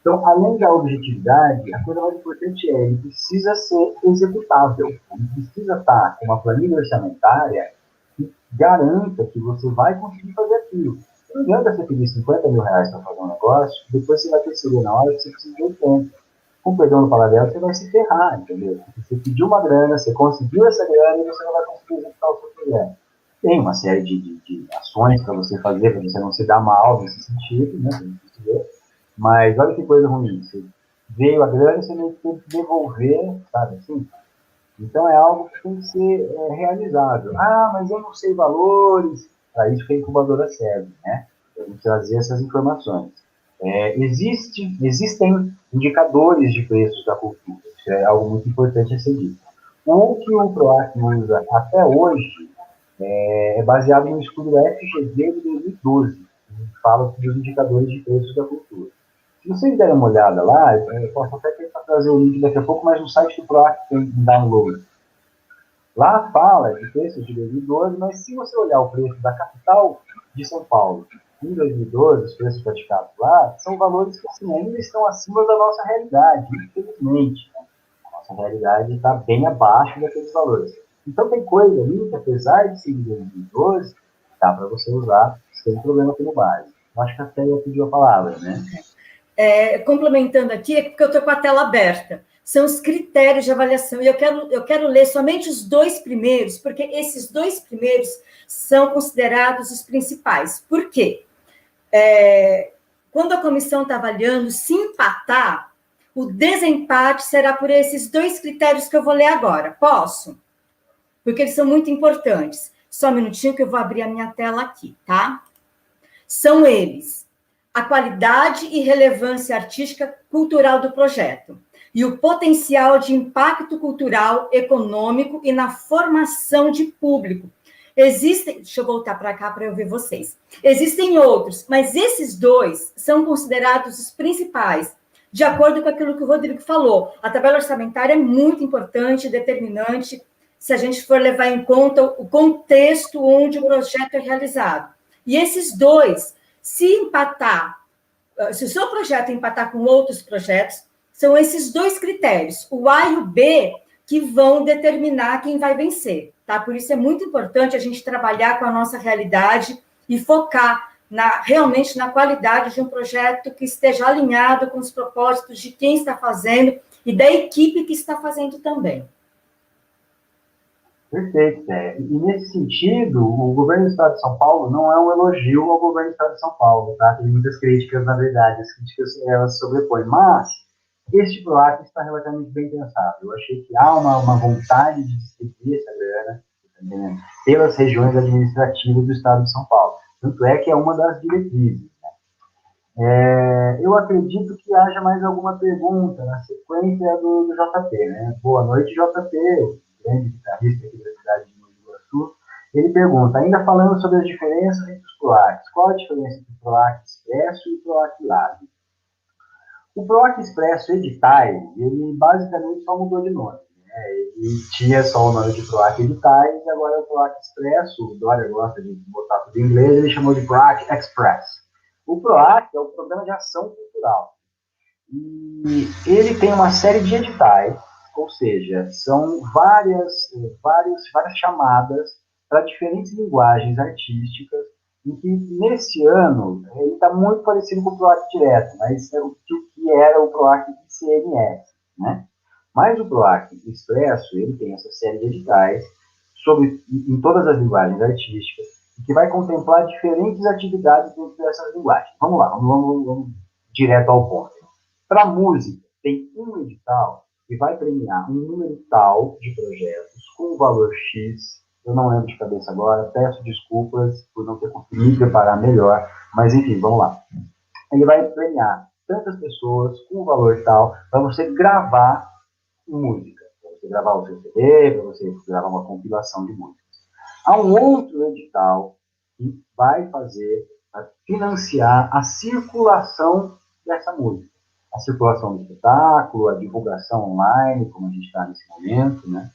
Então, além da objetividade, a coisa mais importante é ele precisa ser executável. Ele precisa estar com uma planilha orçamentária que garanta que você vai conseguir fazer aquilo. Não adianta você pedir R$ 50 mil para fazer um negócio, depois você vai perceber na hora que você precisa de 80. Com perdão no palavra, você vai se ferrar, entendeu? Você pediu uma grana, você conseguiu essa grana e você não vai conseguir executar o seu projeto. Tem uma série de ações para você fazer, para você não se dar mal nesse sentido, né? Mas olha que coisa ruim. Você veio a grana e você não tem que devolver, sabe assim? Então é algo que tem que ser realizável. Ah, mas eu não sei valores. Para isso que a incubadora serve, né? Para trazer essas informações. Existem indicadores de preços da cultura. Isso é algo muito importante a ser dito. O que o PROAC usa até hoje é baseado no estudo da FGV de 2012, que fala dos indicadores de preços da cultura. Se vocês derem uma olhada lá, eu posso até tentar trazer o link daqui a pouco, mas no site do PROAC tem um download. Lá fala de preços de 2012, mas se você olhar o preço da capital de São Paulo, em 2012, os preços praticados lá, são valores que assim, ainda estão acima da nossa realidade, infelizmente. Né? A nossa realidade está bem abaixo daqueles valores. Então tem coisa ali que, apesar de ser de 2012, dá para você usar sem problema como base. Eu acho que a Célia pediu a palavra, né? Complementando aqui, é porque eu estou com a tela aberta. São os critérios de avaliação, e eu quero ler somente os 2 primeiros, porque esses 2 primeiros são considerados os principais. Por quê? Quando a comissão está avaliando, se empatar, o desempate será por esses 2 critérios que eu vou ler agora. Posso? Porque eles são muito importantes. Só um minutinho que eu vou abrir a minha tela aqui, tá? São eles: a qualidade e relevância artística cultural do projeto e o potencial de impacto cultural, econômico e na formação de público. Deixa eu voltar para cá para eu ver vocês. Existem outros, mas esses 2 são considerados os principais, de acordo com aquilo que o Rodrigo falou. A tabela orçamentária é muito importante, determinante, se a gente for levar em conta o contexto onde o projeto é realizado. E esses 2, se o seu projeto empatar com outros projetos, são esses 2 critérios, o A e o B, que vão determinar quem vai vencer, tá? Por isso é muito importante a gente trabalhar com a nossa realidade e focar realmente na qualidade de um projeto que esteja alinhado com os propósitos de quem está fazendo e da equipe que está fazendo também. Perfeito, E nesse sentido, o governo do Estado de São Paulo não é um elogio ao governo do Estado de São Paulo, tá? Tem muitas críticas, na verdade, as críticas elas se sobrepõem, mas este PROAC está relativamente bem pensado. Eu achei que há uma vontade de distribuir essa grana, né, pelas regiões administrativas do Estado de São Paulo. Tanto é que é uma das diretrizes. Eu acredito que haja mais alguma pergunta na sequência do JP. Né? Boa noite, JP, o grande guitarrista aqui da cidade de Mogi Guaçu. Ele pergunta, ainda falando sobre as diferenças entre os PROACs, qual a diferença entre o PROAC Expresso e o PROAC Lab? O PROAC Expresso Editais, ele basicamente só mudou de nome. Né? Ele tinha só o nome de PROAC Editais, e agora é o PROAC Expresso. O Dória gosta de botar tudo em inglês, ele chamou de PROAC Express. O PROAC é o Programa de Ação Cultural. E ele tem uma série de editais, ou seja, são várias chamadas para diferentes linguagens artísticas, em que, nesse ano, ele está muito parecido com o PROAC direto, mas é o que era o PROAC CMS, né? Mas o PROAC Expresso, ele tem essa série de editais em todas as linguagens artísticas, que vai contemplar diferentes atividades dentro dessas linguagens. Vamos lá, vamos direto ao ponto. Para música, tem um edital que vai premiar um número tal de projetos com um valor X. Eu não lembro de cabeça agora, peço desculpas por não ter conseguido me preparar melhor, mas enfim, vamos lá. Ele vai premiar tantas pessoas com um valor tal para você gravar música, para você gravar o seu CD, para você gravar uma compilação de músicas. Há um outro edital que vai financiar a circulação dessa música. A circulação do espetáculo, a divulgação online, como a gente está nesse momento, né?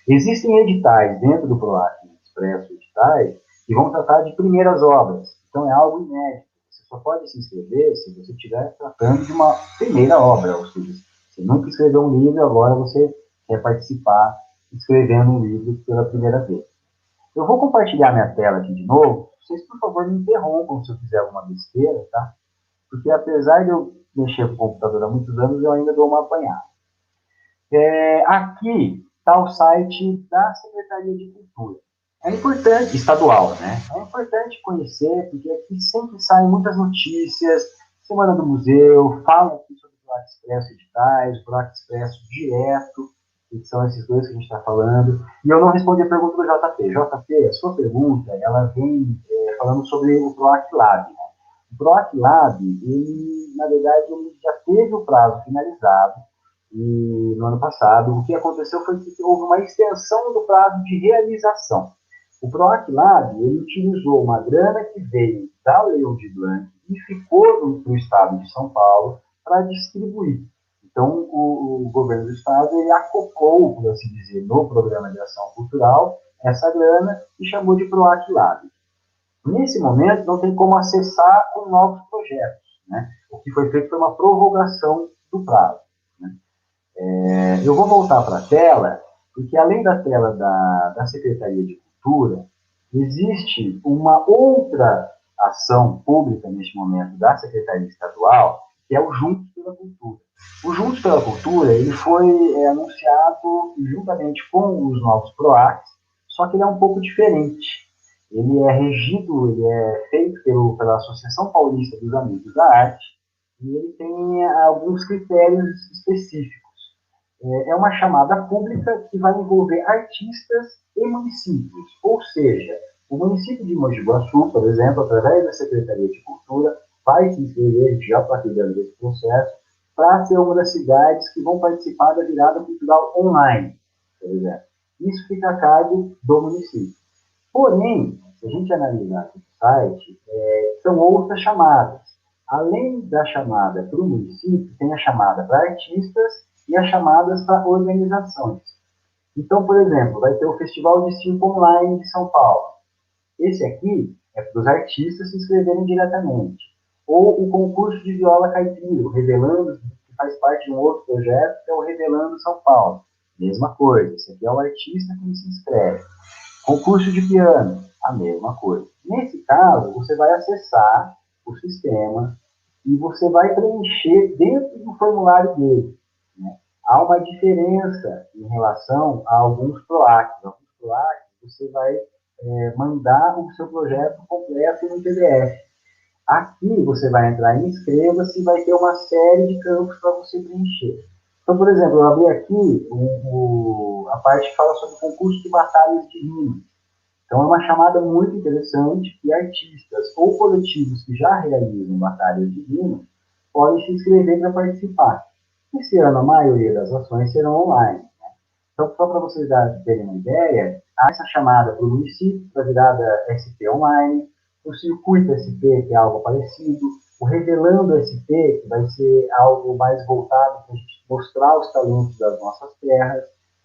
Existem editais dentro do PROAC Expresso Editais que vão tratar de primeiras obras. Então é algo inédito. Você só pode se inscrever se você estiver tratando de uma primeira obra, ou seja, você nunca escreveu um livro, agora você quer participar escrevendo um livro pela primeira vez. Eu vou compartilhar minha tela aqui de novo. Vocês, por favor, me interrompam se eu fizer alguma besteira, tá? Porque apesar de eu mexer com o computador há muitos anos, eu ainda dou uma apanhada. Aqui está o site da Secretaria de Cultura. É importante, estadual, né? É importante conhecer, porque aqui sempre saem muitas notícias, Semana do Museu, fala aqui sobre o PROAC Expresso Editais, o PROAC Expresso Direto, que são esses dois que a gente está falando. E eu não respondi a pergunta do JP. JP, a sua pergunta, ela vem falando sobre o PROAC Lab. Né? O PROAC Lab, ele, na verdade, ele já teve o prazo finalizado, e no ano passado, o que aconteceu foi que houve uma extensão do prazo de realização. O PROAC Lab, ele utilizou uma grana que veio da Lei Aldir Blanc e ficou no estado de São Paulo para distribuir. Então, o governo do estado, ele acoplou, por assim dizer, no Programa de Ação Cultural, essa grana e chamou de PROAC Lab. Nesse momento, não tem como acessar com novos projetos. Né? O que foi feito foi uma prorrogação do prazo. Né? Eu vou voltar para a tela, porque além da tela da Secretaria de Cultura, existe uma outra ação pública neste momento da Secretaria Estadual, que é o Juntos pela Cultura. O Juntos pela Cultura, ele foi anunciado juntamente com os novos PROACs, só que ele é um pouco diferente. Ele é regido, ele é feito pela Associação Paulista dos Amigos da Arte, e ele tem alguns critérios específicos. É uma chamada pública que vai envolver artistas e municípios, ou seja, o município de Mogi Guaçu, por exemplo, através da Secretaria de Cultura, vai se inscrever, já está cuidando desse processo, para ser uma das cidades que vão participar da virada cultural online, por exemplo. Isso fica a cargo do município. Porém, se a gente analisar aqui no site, são outras chamadas. Além da chamada para o município, tem a chamada para artistas e as chamadas para organizações. Então, por exemplo, vai ter o Festival de Circo Online de São Paulo. Esse aqui é para os artistas se inscreverem diretamente. Ou o concurso de viola caipira, o Revelando, que faz parte de um outro projeto, que é o Revelando São Paulo. Mesma coisa, esse aqui é o artista que se inscreve. Concurso de piano, a mesma coisa. Nesse caso, você vai acessar o sistema e você vai preencher dentro do formulário dele. Né? Há uma diferença em relação a alguns PROACs. Alguns PROACs, você vai mandar o seu projeto completo no PDF. Aqui você vai entrar em inscreva-se e vai ter uma série de campos para você preencher. Então, por exemplo, eu abri aqui a parte que fala sobre concurso de batalhas de rima. Então, é uma chamada muito interessante que artistas ou coletivos que já realizam batalhas de rima podem se inscrever para participar. Esse ano, a maioria das ações serão online. Então, só para vocês terem uma ideia, há essa chamada para o município, para a virada SP online, o circuito SP, que é algo parecido, o Revelando SP, que vai ser algo mais voltado para a gente mostrar os talentos das nossas terras.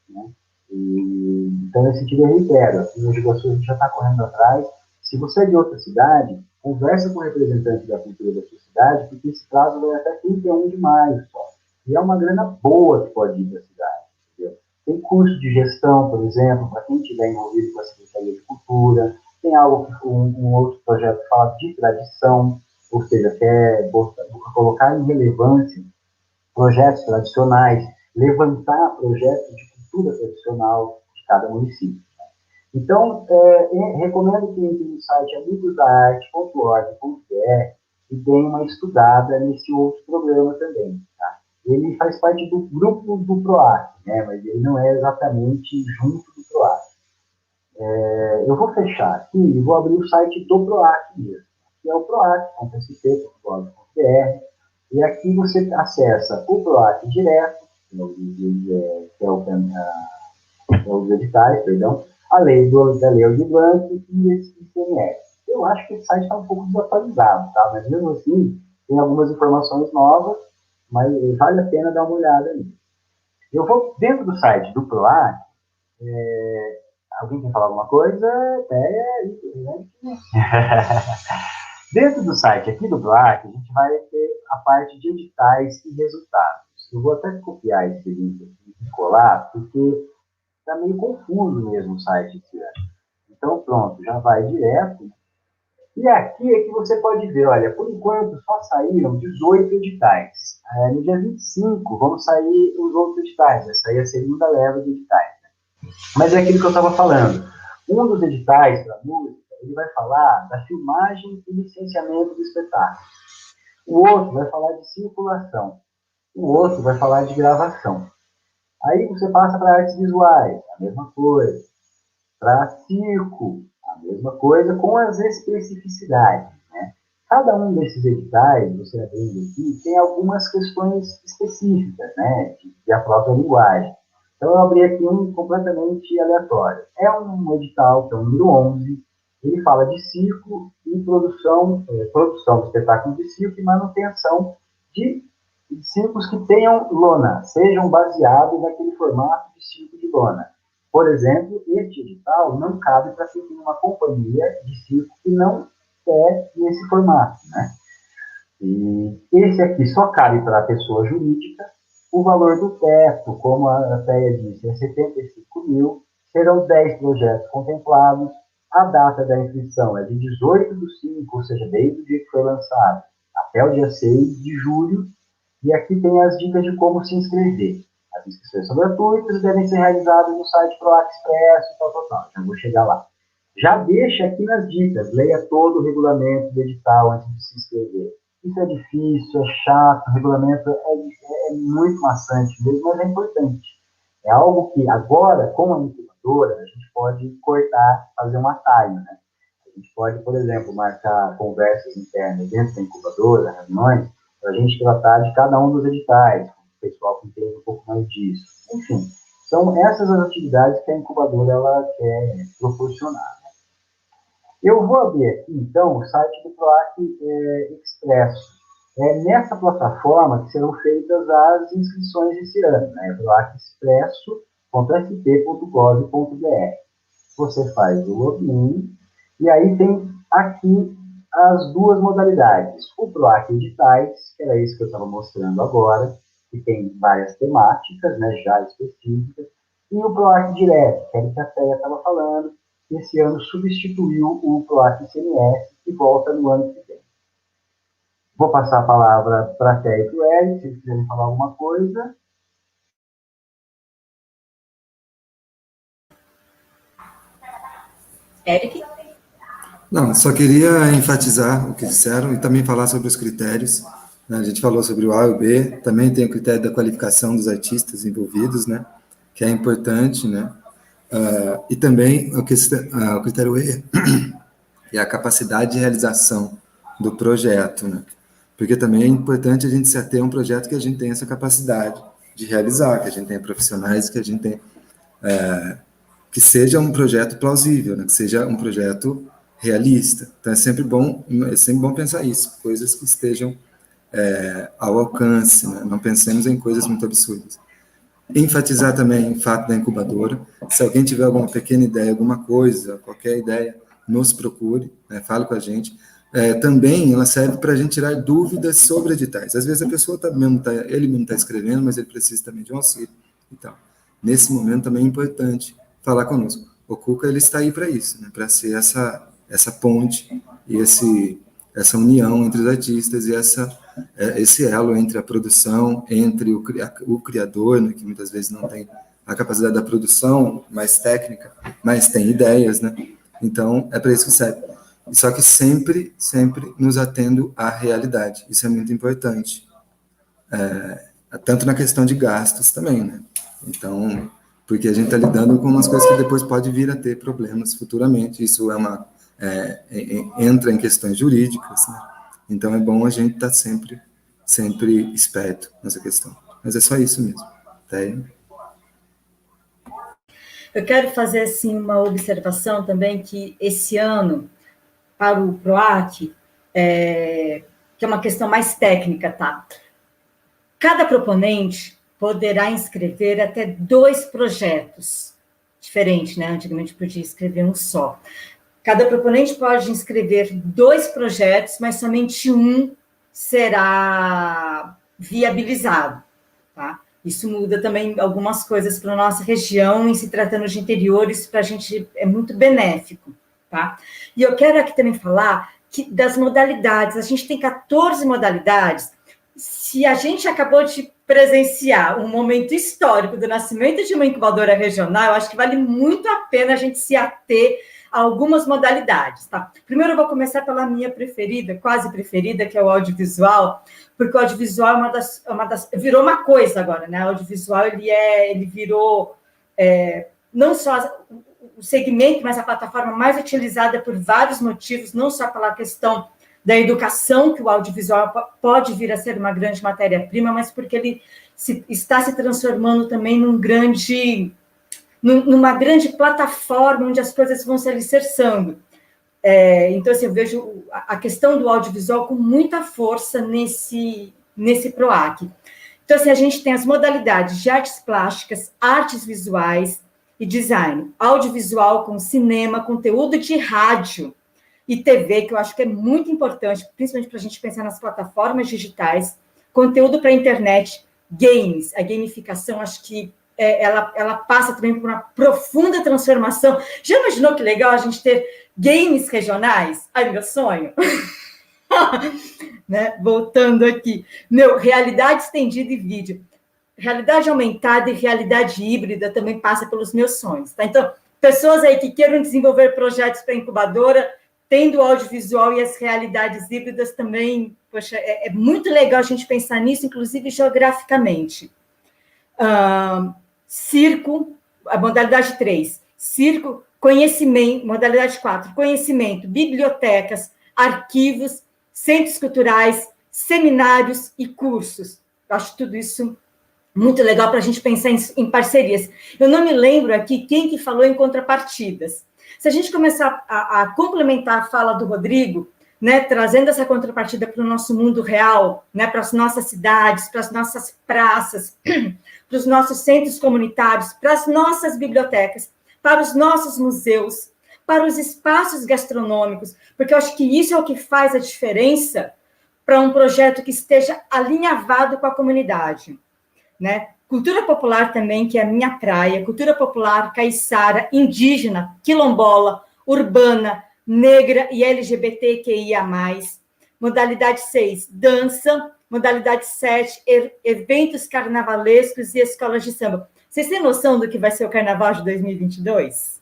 Né? Então, nesse sentido, eu reitero, aqui no Iguaçu a gente já está correndo atrás. Se você é de outra cidade, conversa com o representante da cultura da sua cidade, porque esse prazo vai até 31 de maio só. E é uma grana boa que pode ir para a cidade. Entendeu? Tem curso de gestão, por exemplo, para quem estiver envolvido com a Secretaria de Cultura. Tem um outro projeto que fala de tradição, ou seja, quer colocar em relevância projetos tradicionais, levantar projetos de cultura tradicional de cada município. Então, recomendo que entre no site amigosdaarte.org.br e dê uma estudada nesse outro programa também. Tá? Ele faz parte do grupo do PROAC, né? Mas ele não é exatamente junto do PROAC. Eu vou fechar aqui e vou abrir o site do PROAC mesmo, que é o proac.sp.gov.br, e aqui você acessa o PROAC direto, que é os editais, perdão, a lei da Lei Aldir Blanc e esse ICMS. Eu acho que esse site está um pouco desatualizado, tá? Mas mesmo assim, tem algumas informações novas, mas vale a pena dar uma olhada nisso. Eu vou, dentro do site do PROAC, alguém quer falar alguma coisa? Dentro do site aqui do PROAC, a gente vai ter a parte de editais e resultados. Eu vou até copiar esse link aqui e colar, porque está meio confuso mesmo o site esse ano. Então, pronto, já vai direto. E aqui é que você pode ver, olha, por enquanto só saíram 18 editais. No dia 25 vão sair os outros editais, vai sair a segunda leva de editais. Né? Mas é aquilo que eu estava falando. Um dos editais para música, ele vai falar da filmagem e licenciamento do espetáculo. O outro vai falar de circulação. O outro vai falar de gravação. Aí você passa para artes visuais, a mesma coisa. Para circo, a mesma coisa, com as especificidades. Né? Cada um desses editais, você abrindo aqui, tem algumas questões específicas, né, de a própria linguagem. Então, eu abri aqui um completamente aleatório. É um edital, que é o número 11, ele fala de circo e produção de espetáculos de circo e manutenção de circos que tenham lona, sejam baseados naquele formato de circo de lona. Por exemplo, este edital não cabe para quem tem uma companhia de circo que não é nesse formato, né? E esse aqui só cabe para a pessoa jurídica. O valor do teto, como a Thea disse, é 75 mil. Serão 10 projetos contemplados. A data da inscrição é de 18/5, ou seja, desde o dia que foi lançado, até o dia 6 de julho. E aqui tem as dicas de como se inscrever. As inscrições são gratuitas e devem ser realizadas no site PROAC Expresso, tal. Já vou chegar lá. Já deixa aqui nas dicas, leia todo o regulamento do edital antes de se inscrever. Isso é difícil, é chato, o regulamento é muito maçante mesmo, mas é importante. É algo que agora, como a incubadora, a gente pode cortar, fazer um atalho, né? A gente pode, por exemplo, marcar conversas internas dentro da incubadora, reuniões, para a gente tratar de cada um dos editais, com o pessoal que entende um pouco mais disso. Enfim, são essas as atividades que a incubadora ela quer proporcionar. Eu vou abrir aqui, então, o site do PROAC Expresso. É nessa plataforma que serão feitas as inscrições esse ano, né? proacexpresso.sp.gov.br. Você faz o login e aí tem aqui as duas modalidades. O PROAC Editais, que era isso que eu estava mostrando agora, que tem várias temáticas, né, já específicas, e o PROAC Direto, que era o que a Thea estava falando, que esse ano substituiu o PROAC ICMS e volta no ano que vem. Vou passar a palavra para a Thea e para o Eric, se eles quiserem falar alguma coisa. Eric? Não, só queria enfatizar o que disseram e também falar sobre os critérios, né? A gente falou sobre o A e o B, também tem o critério da qualificação dos artistas envolvidos, né? Que é importante, né? E também o critério E é a capacidade de realização do projeto, né? Porque também é importante a gente se ater a um projeto que a gente tenha essa capacidade de realizar, que a gente tenha profissionais, que a gente tenha, que seja um projeto plausível, né? Que seja um projeto realista. Então é sempre bom pensar isso, coisas que estejam ao alcance, né? Não pensemos em coisas muito absurdas. Enfatizar também o fato da incubadora. Se alguém tiver alguma pequena ideia, alguma coisa, qualquer ideia, nos procure, né? Fale com a gente. Também ela serve para a gente tirar dúvidas sobre editais. Às vezes a pessoa ele mesmo está escrevendo, mas ele precisa também de um auxílio. Então, nesse momento também é importante falar conosco. O Cuca ele está aí para isso, né? Para ser essa ponte e essa união entre os artistas e esse elo entre a produção, entre o criador, né, que muitas vezes não tem a capacidade da produção mais técnica, mas tem ideias, né? Então, é para isso que serve. Só que sempre nos atendo à realidade. Isso é muito importante. Tanto na questão de gastos também, né? Então, porque a gente está lidando com umas coisas que depois pode vir a ter problemas futuramente. Isso entra em questões jurídicas, né? Então é bom a gente estar sempre esperto nessa questão. Mas é só isso mesmo. Tá aí? Eu quero fazer assim uma observação também que esse ano para o PROAC, que é uma questão mais técnica, tá? Cada proponente poderá inscrever até 2 projetos diferentes, né? Antigamente podia escrever um só. Cada proponente pode inscrever 2 projetos, mas somente um será viabilizado, tá? Isso muda também algumas coisas para a nossa região, em se tratando de interiores, para a gente é muito benéfico, tá? E eu quero aqui também falar das modalidades. A gente tem 14 modalidades. Se a gente acabou de presenciar um momento histórico do nascimento de uma incubadora regional, eu acho que vale muito a pena a gente se ater a algumas modalidades, tá? Primeiro eu vou começar pela minha preferida, quase preferida, que é o audiovisual, porque o audiovisual virou uma coisa agora, né? O audiovisual, ele virou não só o segmento, mas a plataforma mais utilizada por vários motivos, não só pela questão da educação, que o audiovisual pode vir a ser uma grande matéria-prima, mas porque ele está se transformando também numa grande plataforma onde as coisas vão se alicerçando. Então, assim, eu vejo a questão do audiovisual com muita força nesse PROAC. Então, assim, a gente tem as modalidades de artes plásticas, artes visuais e design. Audiovisual com cinema, conteúdo de rádio e TV, que eu acho que é muito importante, principalmente para a gente pensar nas plataformas digitais, conteúdo para a internet, games, a gamificação, acho que ela passa também por uma profunda transformação. Já imaginou que legal a gente ter games regionais? Ai, meu sonho! Né? Voltando aqui. Realidade estendida e vídeo. Realidade aumentada e realidade híbrida também passa pelos meus sonhos. Tá? Então, pessoas aí que queiram desenvolver projetos para incubadora, tendo o audiovisual e as realidades híbridas também, poxa, é muito legal a gente pensar nisso, inclusive geograficamente. Circo, a modalidade 3, circo, conhecimento, modalidade 4, conhecimento, bibliotecas, arquivos, centros culturais, seminários e cursos. Eu acho tudo isso muito legal para a gente pensar em parcerias. Eu não me lembro aqui quem que falou em contrapartidas. Se a gente começar a complementar a fala do Rodrigo, né, trazendo essa contrapartida para o nosso mundo real, né, para as nossas cidades, para as nossas praças, para os nossos centros comunitários, para as nossas bibliotecas, para os nossos museus, para os espaços gastronômicos, porque eu acho que isso é o que faz a diferença para um projeto que esteja alinhavado com a comunidade, né? Cultura popular também, que é a minha praia, cultura popular, caiçara, indígena, quilombola, urbana, negra e LGBTQIA+. Modalidade 6, dança. Modalidade 7, eventos carnavalescos e escolas de samba. Vocês têm noção do que vai ser o Carnaval de 2022?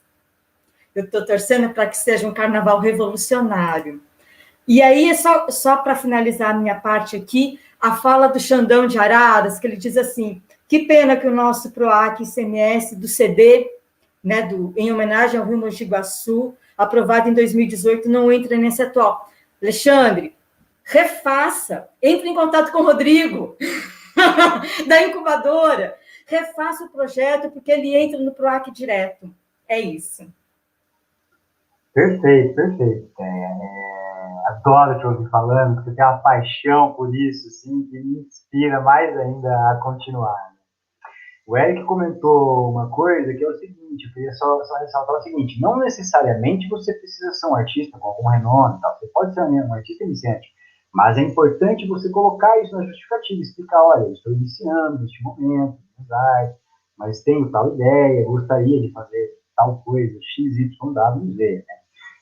Eu estou torcendo para que seja um carnaval revolucionário. E aí, só para finalizar a minha parte aqui, a fala do Xandão de Araras, que ele diz assim, que pena que o nosso PROAC ICMS do CD, né, em homenagem ao Rio Mogi Guaçu, aprovado em 2018, não entra nesse atual. Alexandre, refaça, entre em contato com o Rodrigo, da incubadora, refaça o projeto, porque ele entra no PROAC direto. É isso. Perfeito, perfeito. Adoro te ouvir falando, porque você tem uma paixão por isso, assim, que me inspira mais ainda a continuar. O Eric comentou uma coisa que é o seguinte, eu queria só ressaltar o seguinte, não necessariamente você precisa ser um artista com algum renome, tal, você pode ser um artista iniciante, mas é importante você colocar isso na justificativa, explicar, olha, eu estou iniciando neste momento, mas tenho tal ideia, gostaria de fazer tal coisa, X, Y, W, Z, né?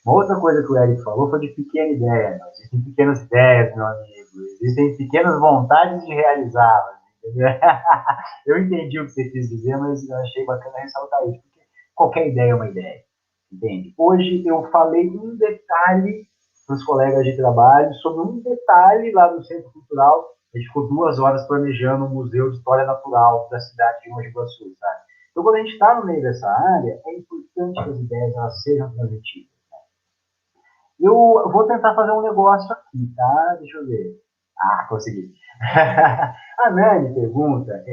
Uma outra coisa que o Eric falou foi de pequena ideia. Não existem pequenas ideias, meu amigo. Existem pequenas vontades de realizá-las. Eu entendi o que você quis dizer, mas eu achei bacana ressaltar isso, porque qualquer ideia é uma ideia, entende? Hoje eu falei um detalhe para os colegas de trabalho sobre um detalhe lá no Centro Cultural. A gente ficou 2 horas planejando um museu de história natural da cidade de Mogi Guaçu, sabe? Então, quando a gente está no meio dessa área, é importante que as ideias elas sejam transmitidas. Eu vou tentar fazer um negócio aqui, tá? Deixa eu ver. Consegui. A Nani pergunta,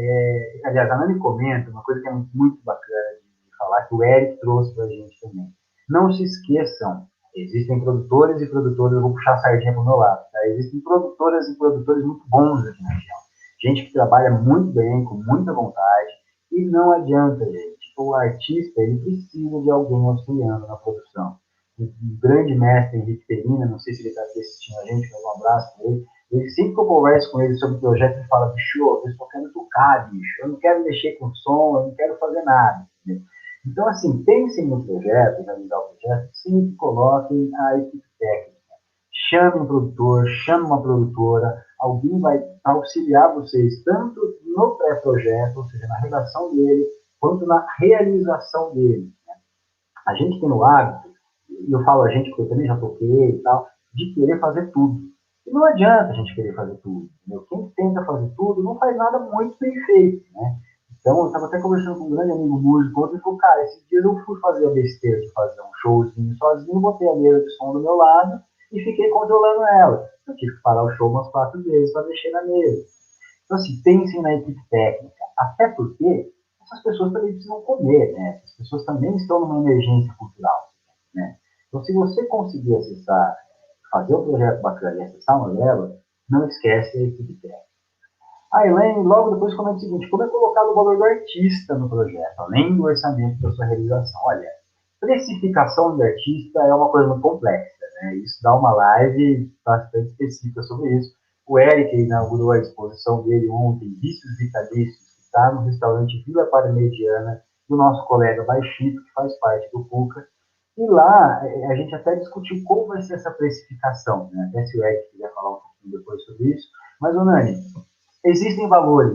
aliás, a Nani comenta uma coisa que é muito bacana de falar, que o Eric trouxe para a gente também. Não se esqueçam, existem produtores e produtoras, eu vou puxar a sardinha para o meu lado, tá? Existem produtoras e produtores muito bons aqui na região. Gente que trabalha muito bem, com muita vontade, e não adianta, gente. O artista, ele precisa de alguém auxiliando na produção. Um grande mestre, Henrique Perina, não sei se ele está aqui assistindo a gente, mas um abraço para ele. Ele, sempre que eu converso com ele sobre o projeto, ele fala, bicho, eu só quero tocar, bicho, eu não quero mexer com som, eu não quero fazer nada. Entendeu? Então, assim, pensem no projeto, realizar o projeto, sempre coloquem a equipe técnica. Chame um produtor, chame uma produtora, alguém vai auxiliar vocês, tanto no pré-projeto, ou seja, na redação dele, quanto na realização dele. Né? A gente tem o hábito, e eu falo a gente porque eu também já toquei e tal, de querer fazer tudo. E não adianta a gente querer fazer tudo. Entendeu? Quem tenta fazer tudo não faz nada muito bem feito. Né? Então, eu estava até conversando com um grande amigo músico, outro, e falou, cara, esses dias eu fui fazer a besteira de fazer um showzinho sozinho, botei a mesa de som do meu lado e fiquei controlando ela. Eu tive que parar o show umas 4 vezes para mexer na mesa. Então, assim, pensem na equipe técnica. Até porque essas pessoas também precisam comer, né? Essas pessoas também estão numa emergência cultural. Né? Então, se você conseguir acessar, fazer um projeto bacana e acessar uma dela, não esquece a equipe técnica. A Elaine, logo depois, comenta o seguinte, como é colocado o valor do artista no projeto, além do orçamento da sua realização? Olha, precificação do artista é uma coisa muito complexa, né? Isso dá uma live bastante específica sobre isso. O Eric inaugurou a exposição dele ontem, Vícios Vitalícios, que está no restaurante Vila Parmegiana, do nosso colega Baixito, que faz parte do PUCA. E lá, a gente até discutiu como vai ser essa precificação, né? Até se o Eric quiser falar um pouquinho depois sobre isso. Mas, Nani, existem valores,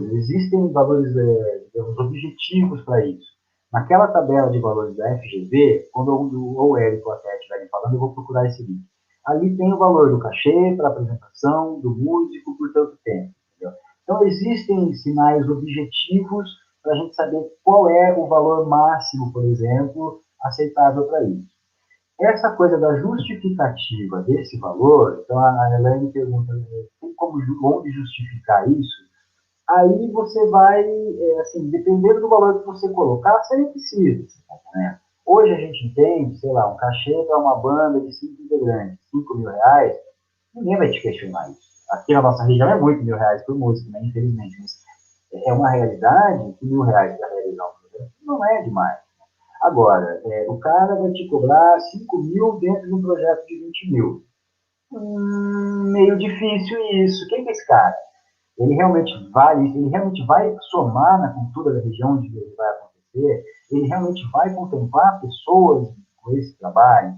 digamos, objetivos para isso. Naquela tabela de valores da FGV, quando o Eric ou a Tete estiverem falando, eu vou procurar esse link. Ali tem o valor do cachê para apresentação, do músico por tanto tempo. Entendeu? Então, existem sinais objetivos para a gente saber qual é o valor máximo, por exemplo, aceitável para isso. Essa coisa da justificativa desse valor, então a Elaine pergunta, tem como onde justificar isso? Aí você vai, assim, dependendo do valor que você colocar, você nem precisa. Né? Hoje a gente entende, sei lá, um cachê para uma banda de 5 integrantes, R$5.000, ninguém vai te questionar isso. Aqui na nossa região é muito R$1.000 por música, né? Infelizmente, mas é uma realidade que R$1.000 para realizar um projeto não é demais. Agora, o cara vai te cobrar 5 mil dentro de um projeto de 20 mil. Meio difícil isso. Quem é esse cara? Ele realmente vai somar na cultura da região onde ele vai acontecer? Ele realmente vai contemplar pessoas com esse trabalho?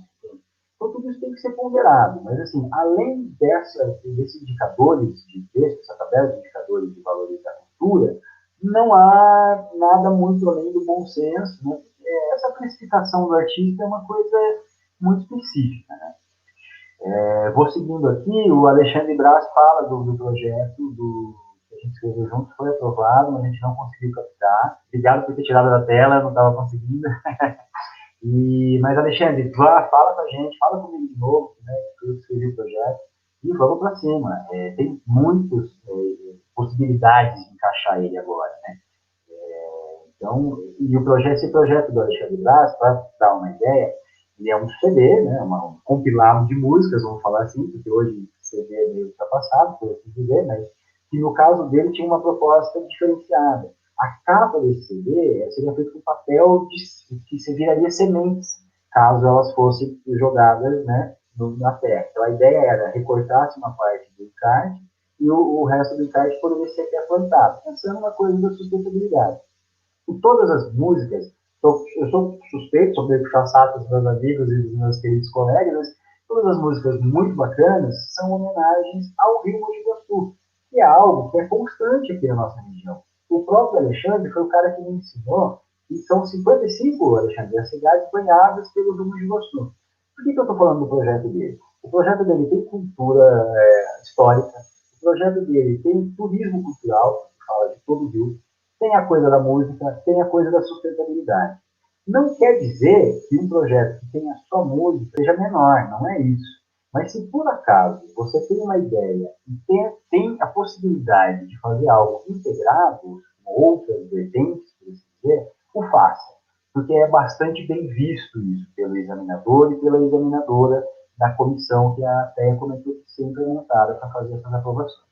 Então, tudo isso tem que ser ponderado. Mas, assim, além desses indicadores de preço, essa tabela de indicadores de valores da cultura, não há nada muito além do bom senso, né? Essa classificação do artista é uma coisa muito específica, né? Vou seguindo aqui, o Alexandre Braz fala do projeto que a gente escreveu junto, foi aprovado, mas a gente não conseguiu captar. Obrigado por ter tirado da tela, não estava conseguindo. Mas, Alexandre, fala com a gente, fala comigo de novo, né, que eu escrevi o projeto, e vamos para cima. Tem muitas possibilidades de encaixar ele agora, né? Então, e esse projeto do Alexandre Braz, para dar uma ideia, ele é um CD, né, um compilado de músicas, vamos falar assim, porque hoje CD é meio ultrapassado, por assim dizer, mas que no caso dele tinha uma proposta diferenciada. A capa desse CD seria feita com papel que se viraria sementes, caso elas fossem jogadas, né, na terra. Então a ideia era recortar-se uma parte do encarte e o resto do encarte poderia ser até plantado, pensando na coisa da sustentabilidade. E todas as músicas, eu sou suspeito sobre puxar saco dos meus amigos e dos meus queridos colegas, mas todas as músicas muito bacanas são homenagens ao Rio Mogi Guaçu, que é algo que é constante aqui na nossa região. O próprio Alexandre foi o cara que me ensinou, e são 55, Alexandre, as cidades banhadas pelo Rio Mogi Guaçu. Por que eu estou falando do projeto dele? O projeto dele tem cultura histórica, o projeto dele tem turismo cultural, que fala de todo o Rio, tem a coisa da música, tem a coisa da sustentabilidade. Não quer dizer que um projeto que tenha só música seja menor, não é isso. Mas se por acaso você tem uma ideia e tem a possibilidade de fazer algo integrado, com outras vertentes, por assim dizer, o faça. Porque é bastante bem visto isso pelo examinador e pela examinadora da comissão que a TEA comentou que ser implementada para fazer essas aprovações.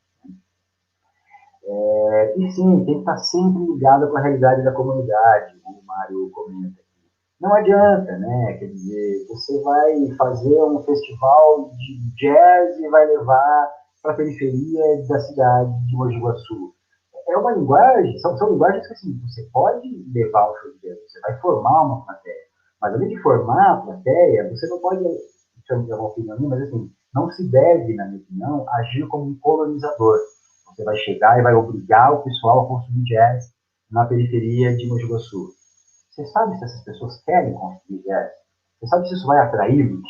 E sim, tem que estar sempre ligado com a realidade da comunidade, como o Mário comenta aqui. Não adianta, né? Quer dizer, você vai fazer um festival de jazz e vai levar para a periferia da cidade de Mogi Guaçu. É uma linguagem, são linguagens que assim, você pode levar o show de jazz, você vai formar uma plateia, mas além de formar a plateia, você não pode, isso é uma opinião minha, mas assim, não se deve, na minha opinião, agir como um colonizador. Você vai chegar e vai obrigar o pessoal a consumir jazz na periferia de Mogi Guaçu. Você sabe se essas pessoas querem consumir jazz? Você sabe se isso vai atraí-los?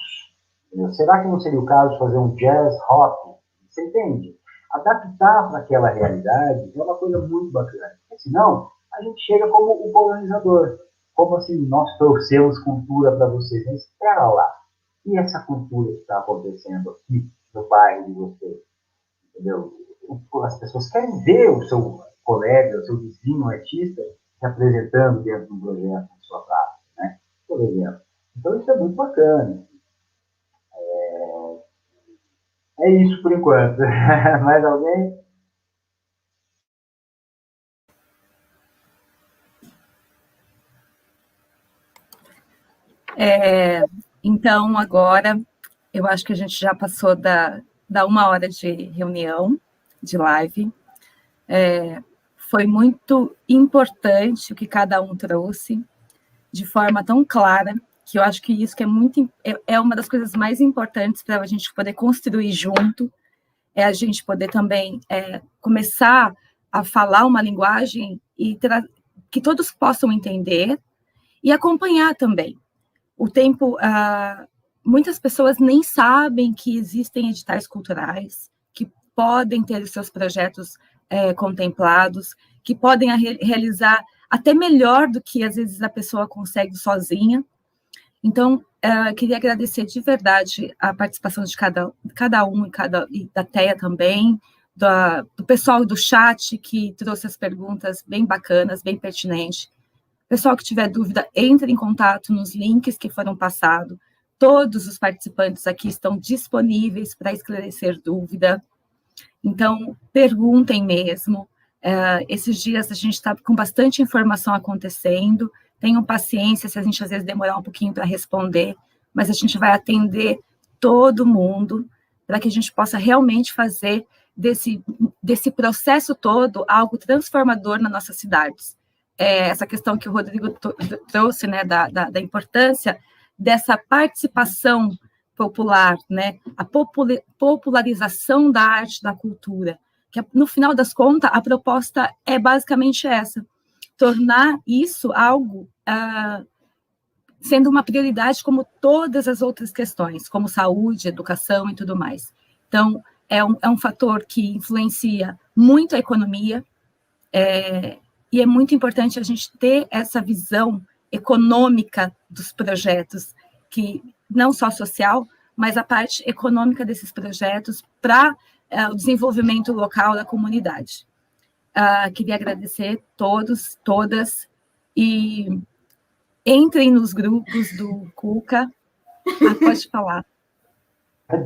Será que não seria o caso de fazer um jazz rock? Você entende? Adaptar para aquela realidade é uma coisa muito bacana. Porque senão, a gente chega como o colonizador. Como assim, nós trouxemos cultura para vocês. Mas espera lá. E essa cultura que está acontecendo aqui no bairro de vocês? Entendeu? As pessoas querem ver o seu colega, o seu vizinho, artista, se apresentando dentro do projeto, na sua praça, né? Por exemplo. Então, isso é muito bacana. É isso por enquanto. Mais alguém? Então, agora, eu acho que a gente já passou da 1 hora de reunião, de live. Foi muito importante o que cada um trouxe, de forma tão clara, que eu acho que isso que é uma das coisas mais importantes para a gente poder construir junto, é a gente poder também começar a falar uma linguagem e que todos possam entender e acompanhar também. O tempo, muitas pessoas nem sabem que existem editais culturais, que podem ter os seus projetos contemplados, que podem realizar até melhor do que, às vezes, a pessoa consegue sozinha. Então, queria agradecer de verdade a participação de cada um e da TEA também, do pessoal do chat que trouxe as perguntas bem bacanas, bem pertinentes. Pessoal que tiver dúvida, entre em contato nos links que foram passados. Todos os participantes aqui estão disponíveis para esclarecer dúvida. Então, perguntem mesmo. Esses dias a gente está com bastante informação acontecendo. Tenham paciência se a gente às vezes demorar um pouquinho para responder, mas a gente vai atender todo mundo para que a gente possa realmente fazer desse processo todo algo transformador nas nossas cidades. Essa questão que o Rodrigo trouxe, né, da importância dessa participação popular, né, a popularização da arte, da cultura, que no final das contas, a proposta é basicamente essa, tornar isso algo sendo uma prioridade como todas as outras questões, como saúde, educação e tudo mais. Então, é um fator que influencia muito a economia, e é muito importante a gente ter essa visão econômica dos projetos, que não só social, mas a parte econômica desses projetos para o desenvolvimento local da comunidade. Queria agradecer todos, todas, e entrem nos grupos do Cuca. Pode falar.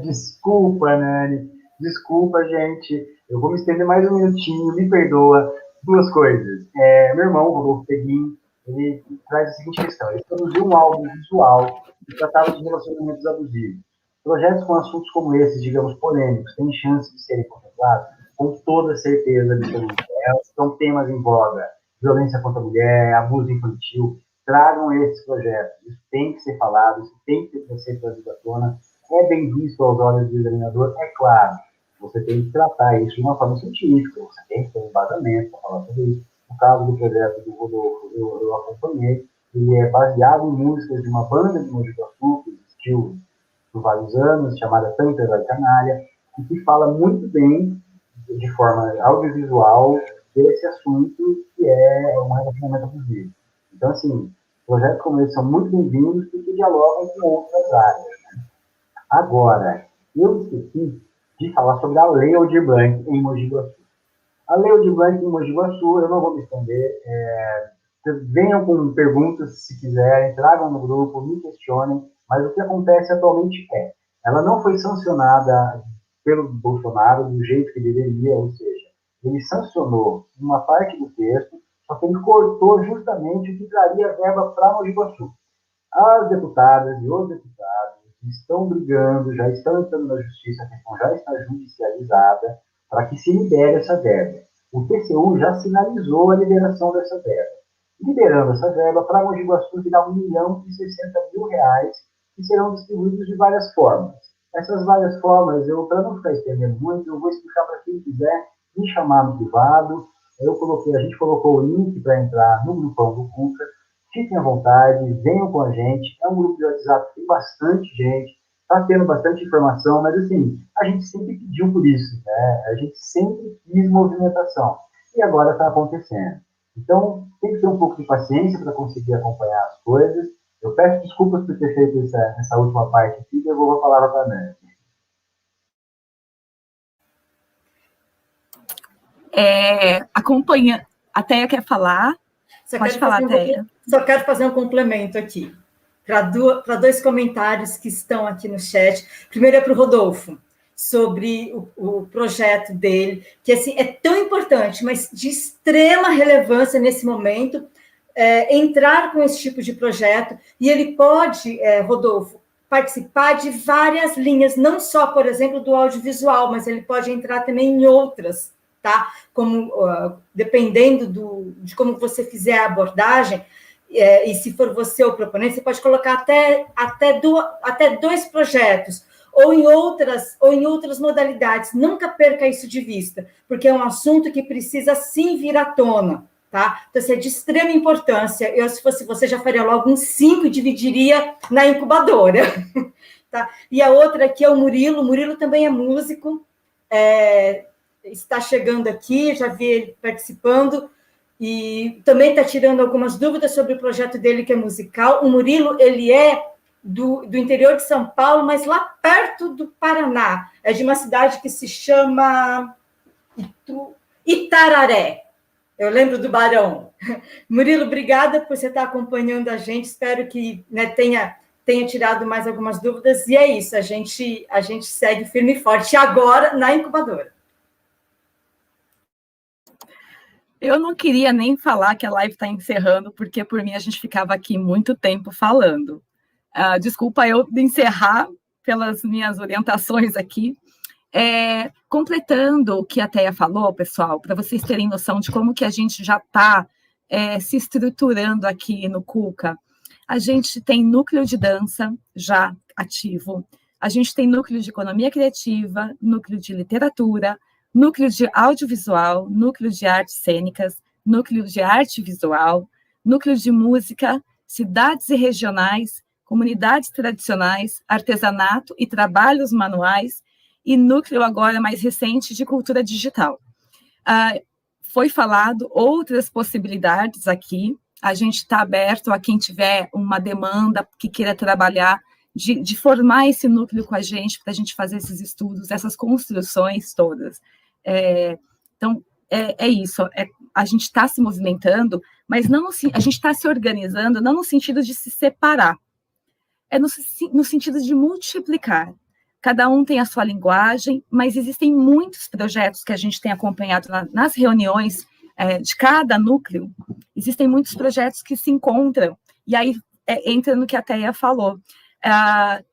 Desculpa, Nani. Desculpa, gente. Eu vou me estender mais um minutinho, me perdoa. Duas coisas. Meu irmão, o Rodolfo Peguim, ele traz a seguinte questão. Ele produziu um álbum visual que tratava de relacionamentos abusivos. Projetos com assuntos como esses, digamos, polêmicos, têm chance de serem contemplados? Com toda certeza absoluta. São temas em voga. Violência contra a mulher, abuso infantil. Tragam esses projetos. Isso tem que ser falado, isso tem que ser trazido à tona. É bem visto aos olhos do examinador? É claro. Você tem que tratar isso de uma forma científica. Você tem que ter um embasamento para falar sobre isso. No caso do projeto do Rodolfo, eu acompanhei. Ele é baseado em músicas de uma banda de Mogi Guaçu, que existiu por vários anos, chamada Tanto Herói Canalha, e que fala muito bem, de forma audiovisual, desse assunto que é um relacionamento abusivo. Então, assim, projetos como esse são muito bem-vindos porque dialogam com outras áreas. Né? Agora, eu esqueci de falar sobre a Lei Aldir Blanc em Mogi Guaçu. A Lei Aldir Blanc em Mogi Guaçu, eu não vou me estender, venham com perguntas se quiserem, tragam no grupo, me questionem, mas o que acontece atualmente ela não foi sancionada pelo Bolsonaro do jeito que deveria, ou seja, ele sancionou uma parte do texto, só que ele cortou justamente o que traria verba para Mogi Guaçu. As deputadas e os deputados estão brigando, já estão entrando na justiça, a questão já está judicializada, para que se libere essa verba. O TCU já sinalizou a liberação dessa verba. Liberando essa verba, para Mogi Guaçu virá R$ 1.060.000, que serão distribuídos de várias formas. Essas várias formas, para não ficar estendendo muito, eu vou explicar para quem quiser me chamar no privado. A gente colocou o link para entrar no grupão do Cuca. Fiquem à vontade, venham com a gente. É um grupo de WhatsApp, tem bastante gente, está tendo bastante informação, mas assim, a gente sempre pediu por isso, né? A gente sempre quis movimentação. E agora está acontecendo. Então, tem que ter um pouco de paciência para conseguir acompanhar as coisas. Eu peço desculpas por ter feito essa última parte aqui, e devolvo a palavra para a Nani. Acompanha. A Teia quer falar? Pode falar, Teia. Só quero fazer um complemento aqui, para dois comentários que estão aqui no chat. Primeiro é para o Rodolfo, sobre o projeto dele, que assim, é tão importante, mas de extrema relevância nesse momento, entrar com esse tipo de projeto, e ele pode, Rodolfo, participar de várias linhas, não só, por exemplo, do audiovisual, mas ele pode entrar também em outras, tá? Como, dependendo de como você fizer a abordagem, e se for você o proponente, você pode colocar até 2 projetos, ou em outras modalidades. Nunca perca isso de vista, porque é um assunto que precisa sim vir à tona, tá? Então, isso é de extrema importância. Eu, se fosse você, já faria logo uns 5 e dividiria na incubadora. Tá? E a outra aqui é o Murilo. O Murilo também é músico, está chegando aqui, já vi ele participando, e também está tirando algumas dúvidas sobre o projeto dele, que é musical. O Murilo, ele é do interior de São Paulo, mas lá perto do Paraná. É de uma cidade que se chama Itararé. Eu lembro do Barão. Murilo, obrigada por você estar acompanhando a gente. Espero que, né, tenha tirado mais algumas dúvidas. E é isso, a gente segue firme e forte agora na incubadora. Eu não queria nem falar que a live está encerrando, porque por mim a gente ficava aqui muito tempo falando. Desculpa eu encerrar pelas minhas orientações aqui. Completando o que a Teia falou, pessoal, para vocês terem noção de como que a gente já está se estruturando aqui no Cuca. A gente tem núcleo de dança já ativo, a gente tem núcleo de economia criativa, núcleo de literatura, núcleo de audiovisual, núcleo de artes cênicas, núcleo de arte visual, núcleo de música, cidades e regionais, comunidades tradicionais, artesanato e trabalhos manuais, e núcleo agora mais recente de cultura digital. Foi falado outras possibilidades aqui, a gente está aberto a quem tiver uma demanda que queira trabalhar, de formar esse núcleo com a gente, para a gente fazer esses estudos, essas construções todas. Então, é isso, a gente está se movimentando, mas não, a gente está se organizando, não no sentido de se separar, é no sentido de multiplicar. Cada um tem a sua linguagem, mas existem muitos projetos que a gente tem acompanhado nas reuniões de cada núcleo, existem muitos projetos que se encontram, e aí entra no que a Teia falou,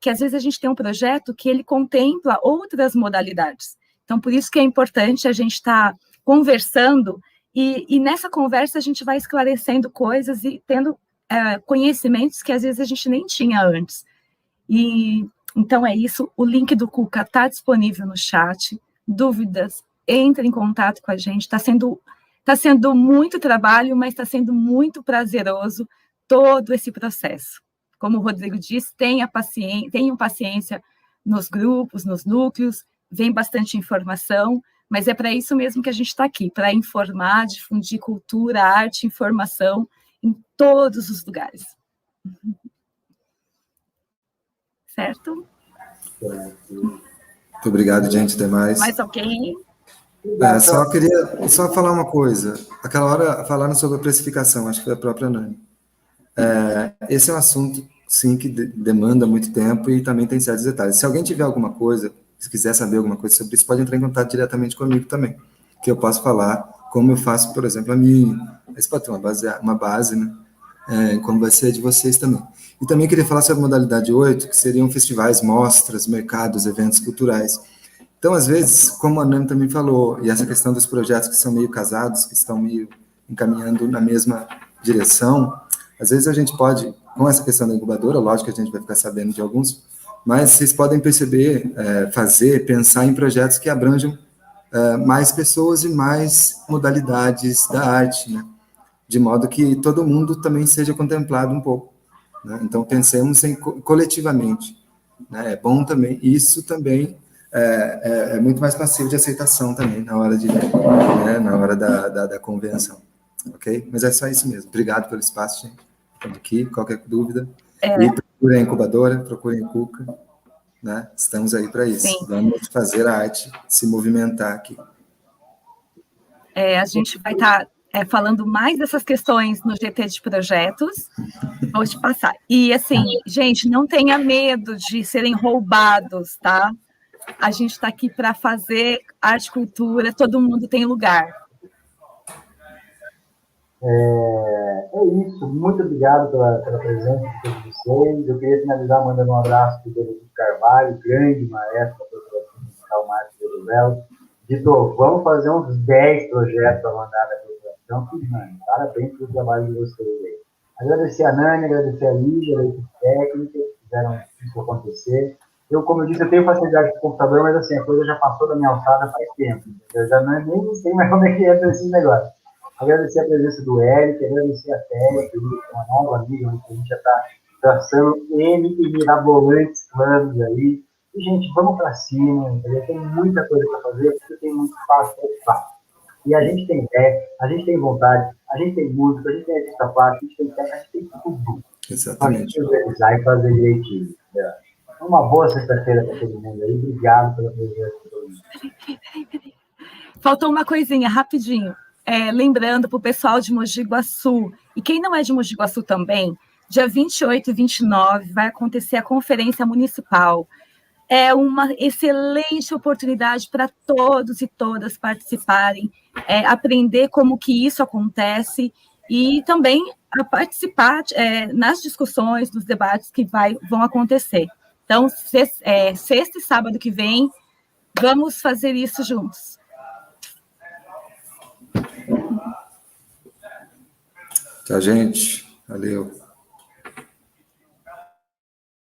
que às vezes a gente tem um projeto que ele contempla outras modalidades. Então, por isso que é importante a gente estar conversando, e nessa conversa a gente vai esclarecendo coisas e tendo conhecimentos que às vezes a gente nem tinha antes. Então é isso, o link do Cuca está disponível no chat, dúvidas, entre em contato com a gente, está sendo muito trabalho, mas está sendo muito prazeroso todo esse processo. Como o Rodrigo disse, tenham paciência nos grupos, nos núcleos, vem bastante informação, mas é para isso mesmo que a gente está aqui, para informar, difundir cultura, arte, informação em todos os lugares. Certo? Muito obrigado, gente, até mais. Mais alguém? Só queria falar uma coisa. Aquela hora falaram sobre a precificação, acho que foi a própria Nani. Esse é um assunto, sim, que demanda muito tempo e também tem certos detalhes. Se alguém tiver alguma coisa, se quiser saber alguma coisa sobre isso, pode entrar em contato diretamente comigo também, que eu posso falar como eu faço, por exemplo, a minha. Esse pode ter uma base, né? Como vai ser de vocês também. E também queria falar sobre a modalidade 8, que seriam festivais, mostras, mercados, eventos culturais. Então, às vezes, como a Nani também falou, e essa questão dos projetos que são meio casados, que estão meio encaminhando na mesma direção, às vezes a gente pode, com essa questão da incubadora, lógico que a gente vai ficar sabendo de alguns, mas vocês podem perceber, pensar em projetos que abranjam mais pessoas e mais modalidades da arte, né? De modo que todo mundo também seja contemplado um pouco, né? Então, pensemos coletivamente, né? É bom também, isso também é muito mais passivo de aceitação também, na hora na hora da convenção, ok? Mas é só isso mesmo. Obrigado pelo espaço, gente. Estamos aqui, qualquer dúvida. E procurem a incubadora, procurem o Cuca, né? Estamos aí para isso. Sim. Vamos fazer a arte se movimentar aqui. A gente vai estar falando mais dessas questões no GT de projetos. Vou te passar. E, assim, gente, não tenha medo de serem roubados, tá? A gente está aqui para fazer arte e cultura, todo mundo tem lugar. É isso, muito obrigado pela presença de todos vocês. Eu queria finalizar mandando um abraço para o Dr. Carvalho, grande maestro da Corporação Musical Márcio de Velos. Dito, vamos fazer uns 10 projetos para mandar da corporação. Parabéns pelo trabalho de vocês aí. Agradecer a Nani, agradecer a Lígia, a equipe técnica, que fizeram isso acontecer. Como eu disse, eu tenho facilidade com o computador, mas assim, a coisa já passou da minha alçada faz tempo. Eu já nem sei mais como é que é esse negócio. Agradecer a presença do Eric, agradecer a Téia, que é uma nova amiga, que a gente já está traçando N e mirabolantes planos aí. E, gente, vamos para cima, entendeu? Tem muita coisa para fazer, porque tem muito espaço para ocupar. E a gente tem ideia, a gente tem vontade, a gente tem música, a gente tem artista plástico, a gente tem técnica, a gente tem tudo. Exatamente. Para organizar e fazer direitinho. Uma boa sexta-feira para todo mundo aí. Obrigado pela presença de todo mundo. Peraí. Faltou uma coisinha, rapidinho. Lembrando para o pessoal de Mogi Guaçu, e quem não é de Mogi Guaçu também, dia 28 e 29 vai acontecer a Conferência Municipal. É uma excelente oportunidade para todos e todas participarem, aprender como que isso acontece e também a participar nas discussões, nos debates que vão acontecer. Então, sexta e sábado que vem, vamos fazer isso juntos. Tchau, gente. Valeu.